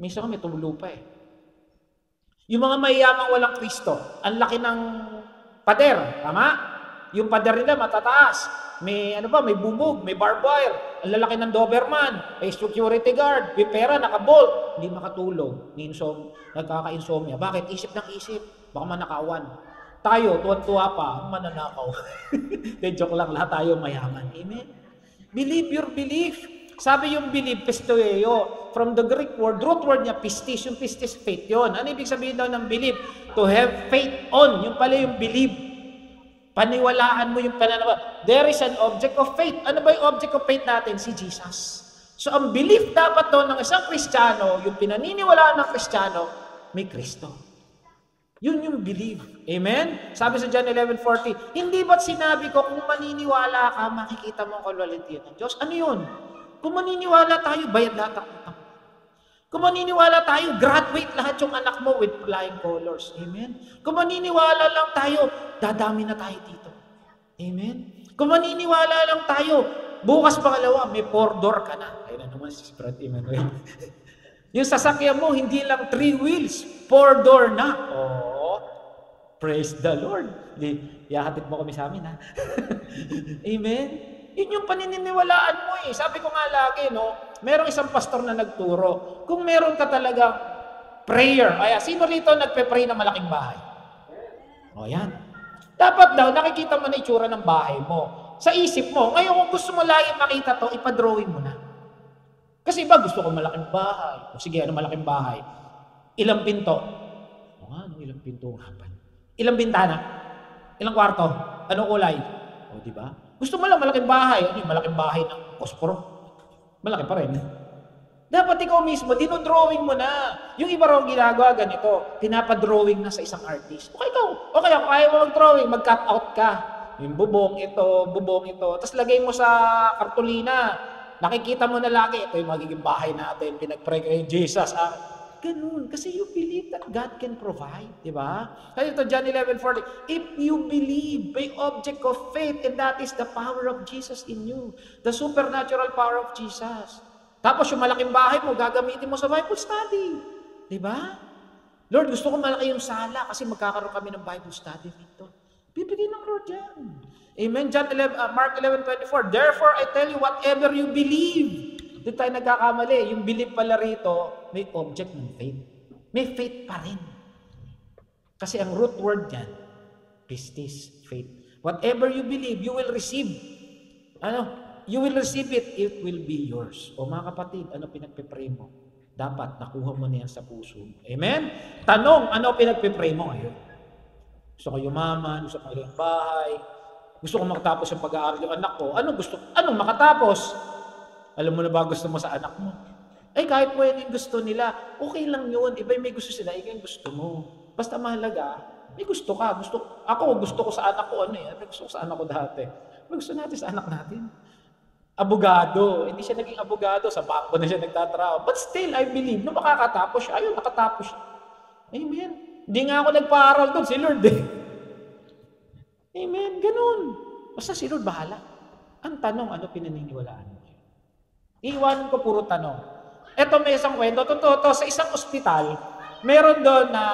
Speaker 1: Minsan may tumulo pa eh. Yung mga mayayamang walang Kristo, ang laki ng pader, tama? Yung pader nila matataas. May may bubog, may barbed wire, ang lalaki ng Doberman, may security guard, may pera, nakabolt, hindi makatulog, nagkaka-insomnia. Bakit? Isip ng isip, baka manakawan. Tayo, tuwan-tuwa pa, mananakaw. Joke lang, lahat tayo mayaman. Amen? Believe your belief. Sabi yung believe, pistoeo. From the Greek word, root word niya, pistis. Yung pistis, faith yun. Ano ibig sabihin daw ng believe? To have faith on. Yung pala yung believe. Paniwalaan mo yung pananawa. There is an object of faith. Ano ba yung object of faith natin? Si Jesus. So ang belief dapat doon ng isang Kristiyano, yung pinaniniwalaan ng Kristiyano, may Kristo. Yun yung believe. Amen? Sabi sa John 11:40, hindi ba't sinabi ko kung maniniwala ka, makikita mo ang kalwalhatian ng Diyos? Ano yun? Kung maniniwala tayo, bayad lahat ang utang. Kung maniniwala tayo, graduate lahat yung anak mo with flying colors. Amen? Kung maniniwala lang tayo, dadami na tayo dito. Amen? Kung maniniwala lang tayo, bukas pangalawa, may 4-door ka na. Ayun na naman si Brad Emmanuel. Yung sasakyan mo, hindi lang 3 wheels, 4-door na. Oh, praise the Lord. Ihahatid mo kami sa amin, ha? Amen? Yun yung paniniwalaan mo eh. Sabi ko nga lagi, merong isang pastor na nagturo. Kung meron ka talagang prayer, sino rito nagpe-pray ng malaking bahay? O yan. Dapat daw, nakikita mo na itsura ng bahay mo. Sa isip mo, ngayon kung gusto mo lagi makita to, ipa-drawing mo na. Kasi iba, gusto ko malaking bahay. O sige, malaking bahay? Ilang pinto? Ilang pinto nga ba? Ilang bintana? Ilang kwarto? Anong kulay? O, di ba? Gusto mo lang malaking bahay. Ano yung malaking bahay ng posporo? Malaki pa rin. Dapat ikaw mismo, dinodrawing mo na. Yung iba raw ginagawa ganito, pinapadrawing na sa isang artist. O kaya kung ayaw mo mag-drawing, mag-cut out ka. Yung bubong ito. Tapos lagay mo sa kartulina. Nakikita mo na lagi, ito yung magiging bahay natin, pinag-pray kayo, Jesus. Ganun, kasi you believe that God can provide, di ba? Kasi ito, John 11:40, if you believe, may object of faith, and that is the power of Jesus in you. The supernatural power of Jesus. Tapos yung malaking bahay mo, gagamitin mo sa Bible study. Di ba? Lord, gusto ko malaki yung sala kasi magkakaroon kami ng Bible study dito. Bibigyan ng Lord yan. Amen. Mark 11:24, therefore I tell you, whatever you believe. Doon tayo nagkakamali. Yung believe pala rito, may object ng faith. May faith pa rin. Kasi ang root word yan, pistis, faith. Whatever you believe, you will receive. You will receive it. It will be yours. O mga kapatid, ano pinagpipray mo? Dapat nakuha mo na yan sa puso mo. Amen? Tanong, ano pinagpipray mo ngayon? Gusto ko yumaman, gusto ko yung bahay, gusto ko makatapos yung pag-aaral yung anak ko. Anong makatapos? Alam mo na ba gusto mo sa anak mo? Kahit po yan yung gusto nila, okay lang yun. Iba may gusto sila, ikaw yung gusto mo. Basta mahalaga, may gusto ka. Gusto ko sa anak ko, gusto ko sa anak ko dati. May gusto natin sa anak natin. Abogado. Hindi siya naging abogado. Sa bangko na siya nagtatrabaho. But still, I believe, no makakatapos siya. Ayun, nakatapos siya. Amen. Hindi nga ako nagpa-aral doon. Si Lord eh. Amen. Ganun. Basta si Lord bahala. Ang tanong, ano pinaniniwalaan mo? Iiwanan ko puro tanong. Eto may isang kwento. Totoo, sa isang ospital, meron doon na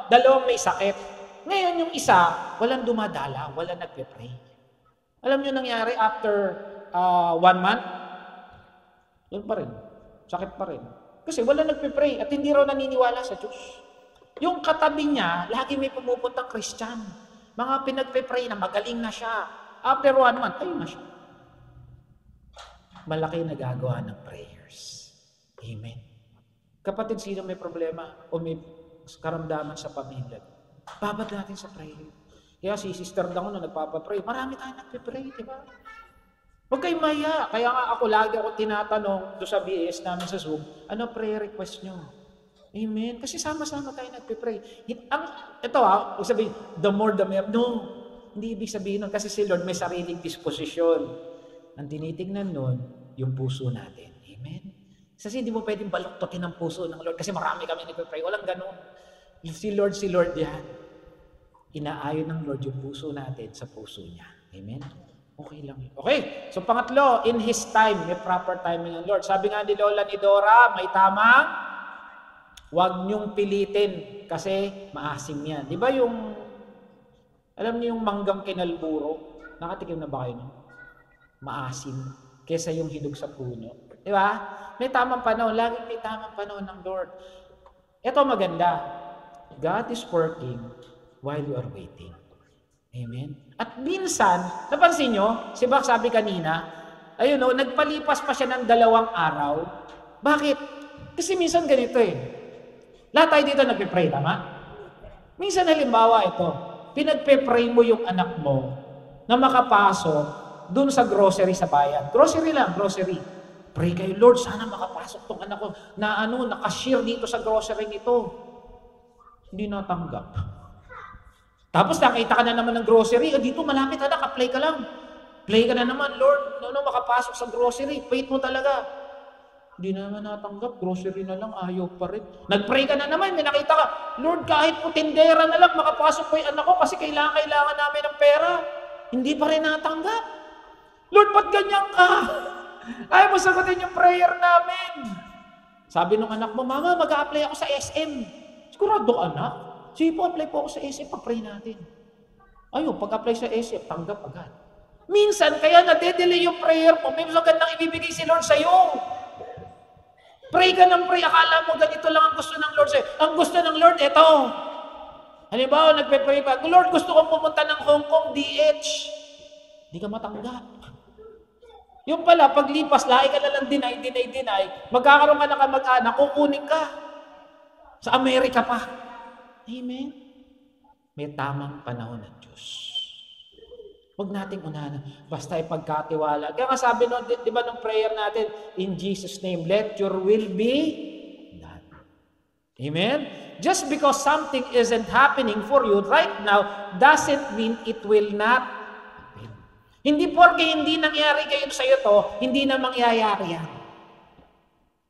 Speaker 1: dalawang may sakit. Ngayon yung isa, walang dumadala, walang nagpe-pray. Alam niyo nangyari after 1 month, yun pa rin. Sakit pa rin. Kasi wala nagpe-pray at hindi raw naniniwala sa Diyos. Yung katabi niya, lagi may pumupuntang Christian. Mga pinagpe-pray na magaling na siya. After 1 month, ayun na siya. Malaki nagagawa ng prayers. Amen. Kapatid, sino may problema o may karamdaman sa pamilya? Babad natin sa prayer. Kaya si Sister Dango na nagpapapray, marami tayong nagpe-pray, di ba? Huwag kayong maya. Kaya nga ako, lagi ako tinatanong doon sa BS namin sa Zoom, ano prayer request nyo? Amen? Kasi sama-sama tayo nagpe-pray. Ito huwag sabihin, the more the merrier. No, hindi ibig sabihin nun. Kasi si Lord may sariling disposisyon. Ang tinitignan nun, yung puso natin. Amen? Kasi hindi mo pwedeng baluktotin ang puso ng Lord. Kasi marami kami nagpe-pray. Walang ganun. Si Lord yan. Inaayon ng Lord yung puso natin sa puso niya. Amen? Okay lang yun. Okay, so pangatlo, in His time, may proper timing ng Lord. Sabi nga ni Lola ni Dora, may tamang, huwag niyong pilitin kasi maasim yan. Di ba yung, alam niyo yung manggang kinalburo? Nakatikim na ba kayo? No? Maasim, kesa yung hinog sa puno. Di ba? May tamang panahon, laging may tamang panahon ng Lord. Ito maganda. God is working while you are waiting. Amen? At minsan, napansin nyo, si Bak sabi kanina, nagpalipas pa siya ng 2 araw. Bakit? Kasi minsan ganito Lahat tayo dito nagpe-pray, tama? Minsan halimbawa ito, pinagpe-pray mo yung anak mo na makapasok dun sa grocery sa bayan. Grocery lang, grocery. Pray kayo, Lord, sana makapasok tong anak ko na nakashare dito sa grocery nito. Hindi natanggap. Tapos nakita ka na naman ng grocery, dito malapit apply ka lang. Play ka na naman, Lord, makapasok sa grocery, wait mo talaga. Hindi naman natanggap, grocery na lang, ayaw pa rin. Nag-pray ka na naman, may nakita ka, Lord, kahit po tindera na lang, makapasok po yung anak ko kasi kailangan namin ng pera. Hindi pa rin natanggap. Lord, ba't ganyan ka? Ayaw mo sagutin yung prayer namin. Sabi nung anak mo, Mama, mag-a-apply ako sa SM. Sigurado ka na? Sige po, apply po ako sa SM, pag-pray natin. Ayun, pag-apply sa SM, tanggap agad. Minsan, kaya nade-delay yung prayer mo, may magandang ibibigay si Lord sa'yo. Pray ka ng pray, akala mo ganito lang ang gusto ng Lord sa'yo. Ang gusto ng Lord, ito. Halimbawa, nagpe-pray pa, Lord, gusto kong pumunta ng Hong Kong, DH. Hindi ka matanggap. Yung pala, paglipas, lahi ka na lang deny, magkakaroon ka na kamag-anak, kukunin ka. Sa Amerika pa. Amen? May tamang panahon ng Diyos. Huwag nating unahan. Basta ipagkatiwala. Kaya nga sabi nun, di ba nung prayer natin, in Jesus' name, let your will be done. Amen? Just because something isn't happening for you right now, doesn't mean it will not happen. Hindi porke hindi nangyari kayo sa iyo to, hindi na mangyayari yan.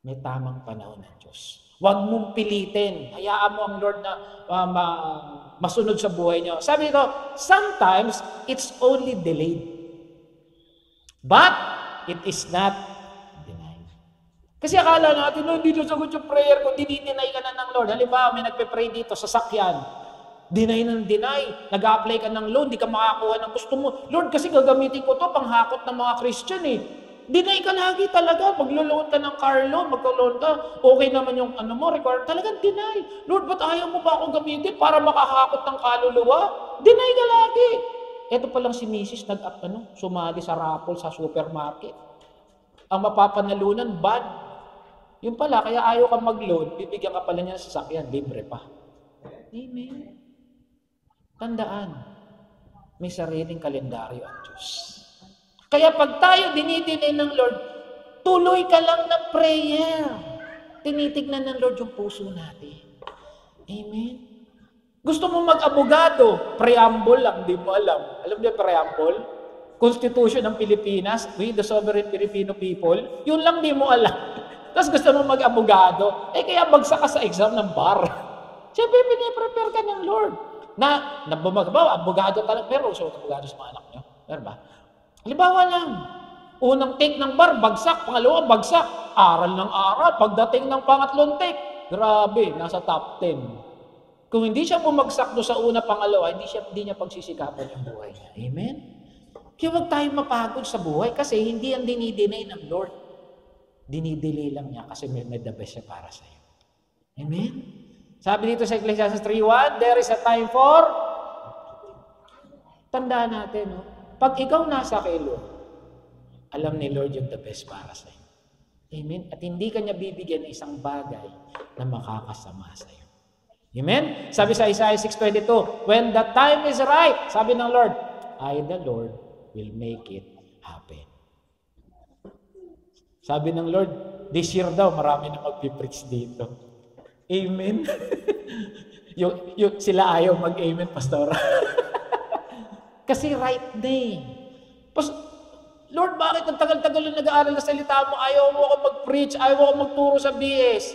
Speaker 1: May tamang panahon ng Diyos. Huwag mong pilitin. Hayaan mo ang Lord na masunod sa buhay niyo. Sabi ko, sometimes it's only delayed. But it is not denied. Kasi akala natin, hindi nasagot yung prayer ko, dinideny ka na ng Lord. Halimbawa, may nagpe-pray dito sa sakyan. Deny ng deny. Nag-a-apply ka ng loan, di ka makakuha ng gusto mo. Lord, kasi gagamitin ko to panghakot ng mga Christian eh. Deny ka lagi talaga. Maglo-loan ka ng car loan, magka-loan ka. Okay naman yung required. Talagang deny. Lord, ba't ayaw mo ba akong gamitin para makahakot ng kaluluwa? Deny ka lagi. Ito palang si Mrs. sumali sa raffle sa supermarket. Ang mapapanalunan, ban. Yung pala, kaya ayaw ka mag-loan, bibigyan ka pala niya ng sasakyan, libre pa. Amen. Tandaan, may sariling kalendaryo ang Diyos. Kaya pag tayo dinidinay ng Lord, tuloy ka lang na prayer. Tinitignan ng Lord yung puso natin. Amen. Gusto mo mag-abogado, preamble lang, di mo alam. Alam niyo preamble? Constitution ng Pilipinas, we the sovereign Filipino people, yun lang di mo alam. Tapos gusto mo mag-abogado, kaya bagsak ka sa exam ng bar. Siyempre, piniprepare ka ng Lord. Na bumagabaw, abogado talaga. Pero gusto mo abogado sa mga anak nyo? Meron ba? Halimbawa lang, unang take ng bar, bagsak. Pangalawa, bagsak. Aral ng aral. Pagdating ng pangatlong take, grabe, nasa top 10. Kung hindi siya bumagsak do sa una, pangalawa, hindi niya pagsisikapan yung buhay niya. Amen? Kaya huwag tayong mapagod sa buhay kasi hindi yan dinidinay ng Lord. Dinidelay lang niya kasi may the best siya para sa iyo. Amen? Sabi dito sa Ecclesiastes 3:1, there is a time for... Tandaan natin, no? Pag ikaw nasa kay Lord, alam ni Lord yung the best para sa iyo. Amen? At hindi ka niya bibigyan ng isang bagay na makakasama sa iyo. Amen? Sabi sa Isaiah 6:22, when the time is right, sabi ng Lord, I, the Lord, will make it happen. Sabi ng Lord, this year daw, marami na magpipreach dito. Amen? Sila ayaw mag-amen, Pastor. Kasi right day. Lord, bakit ang tagal-tagal na nag-aaral na salita mo? Ayaw mo ako mag-preach, ayaw mo ako magturo sa BS.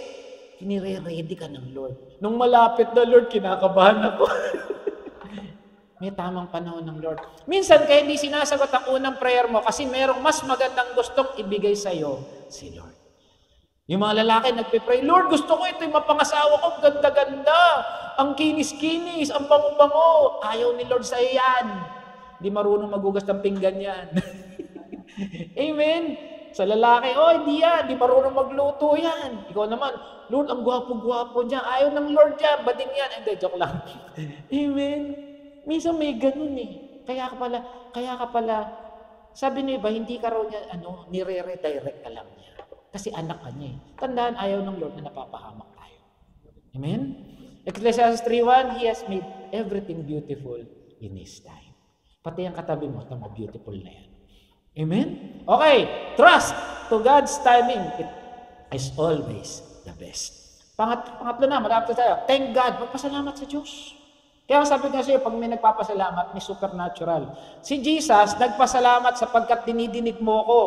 Speaker 1: Kinire-ready ka ng Lord. Nung malapit na, Lord, kinakabahan ako. May tamang panahon ng Lord. Minsan, kaya hindi sinasagot ang unang prayer mo kasi merong mas magandang gustong ibigay sa iyo si Lord. Yung mga lalaki nagpipray, Lord, gusto ko ito yung mapangasawa ko, ganda-ganda, ang kinis-kinis, ang bango-bango. Ayaw ni Lord sa iyo yan. Hindi marunong magugas ng pinggan yan. Amen? Sa lalaki, hindi yan, hindi marunong magluto yan. Ikaw naman, Lord, ang gwapo-gwapo niya. Ayaw ng Lord yan, bading yan. Hindi, joke lang. Amen? Minsan may ganun eh. Kaya ka pala, sabi niyo ba, hindi ka raw niya, nire-redirect ka lang niya. Kasi anak ka niya eh. Tandaan, ayaw ng Lord na napapahamak tayo. Amen? Ecclesiastes 3:1, He has made everything beautiful in His time. Pati ang katabi mo, tama, beautiful na yan. Amen? Okay, trust to God's timing. It is always the best. Pangatlo na, malapit tayo. Thank God, magpasalamat sa Diyos. Kaya sabi ko sa iyo, pag may nagpapasalamat, may supernatural. Si Jesus, nagpasalamat sapagkat dinidinig mo ko.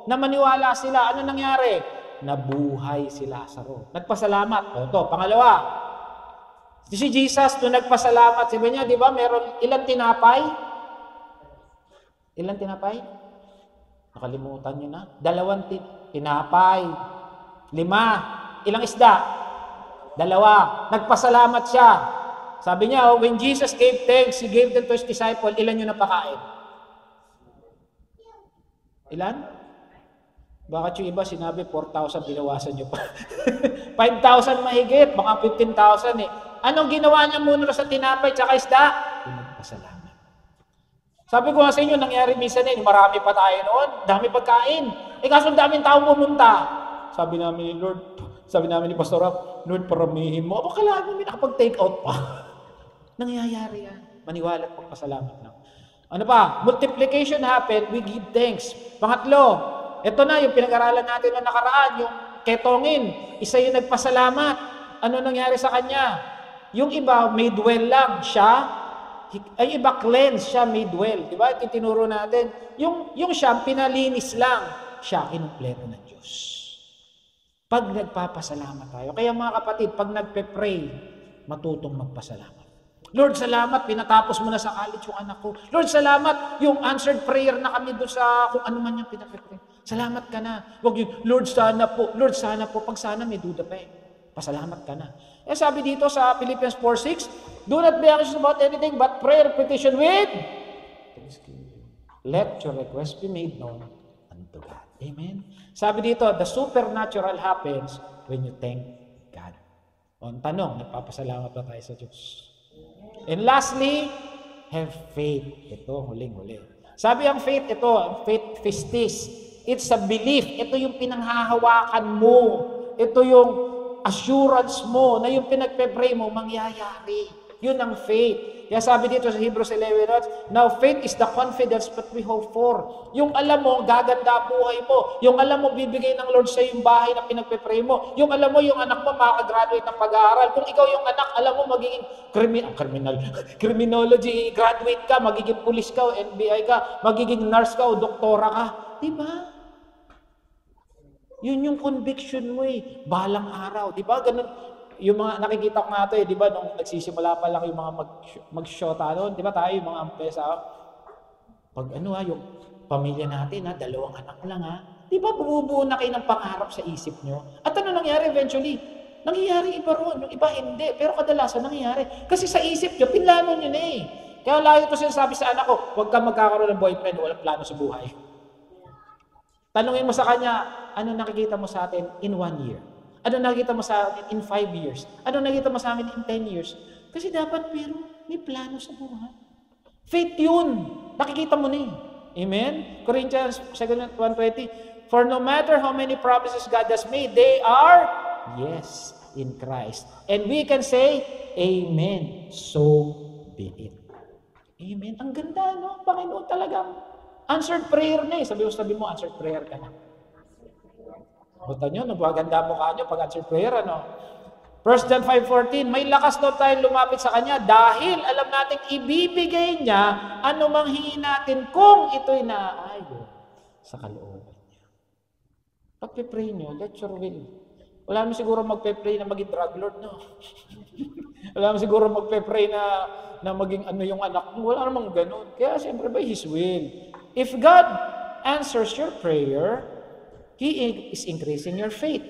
Speaker 1: Na maniwala sila. Ano nangyari? Nabuhay si Lazaro. Nagpasalamat. Ito, pangalawa. Si Jesus, nung nagpasalamat, sabi niya, di ba, meron ilang tinapay? Ilang tinapay? Nakalimutan niyo na. 2 tinapay. 5. Ilang isda? 2. Nagpasalamat siya. Sabi niya, when Jesus gave thanks, He gave them to His disciple, ilan yung napakain? Ilan? Bakit yung iba sinabi 4,000, binawasan nyo pa. 5,000 mahigit, baka 15,000 eh. Anong ginawa niya muna sa tinapay tsaka isda? Pinagpasalamat. Sabi ko nga sa inyo, nangyari minsan marami pa tayo noon, dami pagkain. Kaso daming tao pumunta. Sabi namin ni Pastor Rob, Lord, paramihin mo. Kailangan namin nakapag-take out pa. Nangyayari yan. Maniwala at pagpasalamat lang. Ano pa? Multiplication happen, we give thanks. Pangatlo, ito na yung pinag-aralan natin na nakaraan, yung ketongin. Isa yung nagpasalamat. Ano nangyari sa kanya? Yung iba, made well lang siya. Ay iba cleanse, siya made well. Di ba? Ito tinuro natin. Yung siya, pinalinis lang. Siya, kinumpleto ng Diyos. Pag nagpapasalamat tayo. Kaya mga kapatid, pag nagpe-pray, matutong magpasalamat. Lord, salamat, pinatapos mo na sa college yung anak ko. Lord, salamat, yung answered prayer na kami doon sa kung ano man yung pinapre-pray. Salamat ka na. Huwag yung, Lord, sana po. Lord, sana po. Pag sana, may duda pa eh. Pasalamat ka na. Eh sabi dito sa Philippians 4:6, do not be anxious about anything but prayer, petition with thanksgiving. Let your request be made known unto God. Amen. Sabi dito, the supernatural happens when you thank God. O, ang tanong, nagpapasalamat ba tayo sa Diyos? And lastly, have faith. Ito, huling-huli. Sabi ang faith, ito, ang faith pistis. It's a belief. Ito yung pinanghahawakan mo. Ito yung assurance mo na yung pinagpe-pray mo, mangyayari. Yun ang faith. Kaya sabi dito sa Hebrews 11, now faith is the confidence that we hope for. Yung alam mo, gaganda buhay mo. Yung alam mo, bibigay ng Lord sa yung bahay na pinagpe-pray mo. Yung alam mo, yung anak mo, makakagraduate ng pag-aaral. Kung ikaw yung anak, alam mo, magiging criminology, graduate ka, magiging police ka, o NBI ka, magiging nurse ka, o doktora ka. Diba? Yun yung conviction mo eh. Balang araw. Diba? Ganun. Yung mga nakikita ko nga ito eh. Diba? Nung nagsisimula pa lang yung mga mag-shota noon. Diba tayo yung mga ampesa. Pag yung pamilya natin dalawang anak lang Diba? Bumubuo na kayo ng pangarap sa isip nyo. At ano nangyari eventually? Nangyayari iba ron. Yung iba hindi. Pero kadalasan nangyayari. Kasi sa isip nyo, pinlano nyo na eh. Kaya lagi ko sinasabi sa anak ko, huwag ka magkakaroon ng boyfriend, walang plano sa buhay. Tanungin mo sa kanya, ano nakikita mo sa atin in 1 year? Ano nakikita mo sa atin in 5 years? Ano nakikita mo sa amin in 10 years? Kasi dapat may plano sa buhay. Faith yun. Nakikita mo na eh. Amen? Corinthians 1:20, for no matter how many promises God has made, they are yes in Christ. And we can say, Amen. So be it. Amen. Ang ganda, no? Panginoon talagang answered prayer na eh. Sabi mo, answered prayer ka na. Buta nyo, nagwaganda mo ka nyo pag answered prayer, 1 John 5:14, may lakas daw tayo lumapit sa Kanya dahil alam natin ibibigay niya anumang hingin natin kung ito'y naaayon sa kalooban niya. Pag-pray nyo, let your will. Wala mo siguro magpe-pray na maging drug lord, no? Wala mo siguro magpe-pray na maging yung anak mo. Wala namang ganun. Kaya siyempre by His will. If God answers your prayer, He is increasing your faith.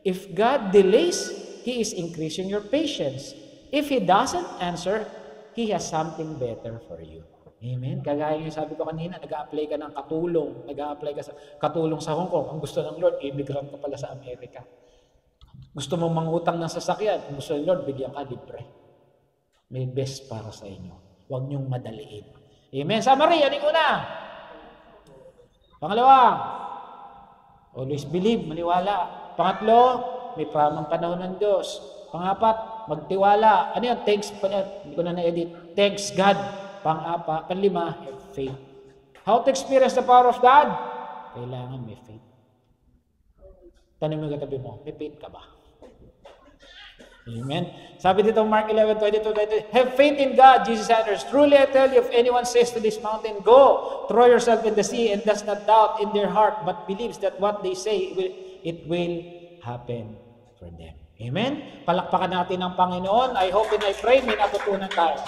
Speaker 1: If God delays, He is increasing your patience. If He doesn't answer, He has something better for you. Amen? Kagaya yung sabi ko kanina, nag-a-apply ka ng katulong. Nag-a-apply ka sa katulong sa Hong Kong. Ang gusto ng Lord, immigrant ka pala sa Amerika. Gusto mong mangutang ng sasakyan. Ang gusto ng Lord, bigyan ka libre. May best para sa inyo. Huwag niyong madaliin. Amen? Summary, ano yung una? Pangalawa, always believe, maniwala. Pangatlo, may pramang panahon ng Diyos. Pangapat, magtiwala. Ano yan? Thanks, hindi ko na na-edit. Thanks God. Panlima, have faith. How to experience the power of God? Kailangan may faith. Tanong mo katabi mo, may faith ka ba? Amen. Sabi dito Mark 11:22, have faith in God, Jesus answers. Truly I tell you, if anyone says to this mountain, go, throw yourself in the sea, and does not doubt in their heart, but believes that what they say, it will happen for them. Amen? Palakpakan natin ang Panginoon. I hope and I pray may natutunan tayo.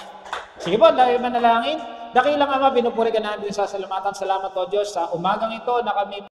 Speaker 1: Sige po, tayo manalangin. Dakilang Ama, pinupuri ka namin sa salamatan. Salamat o Diyos sa umagang ito na kami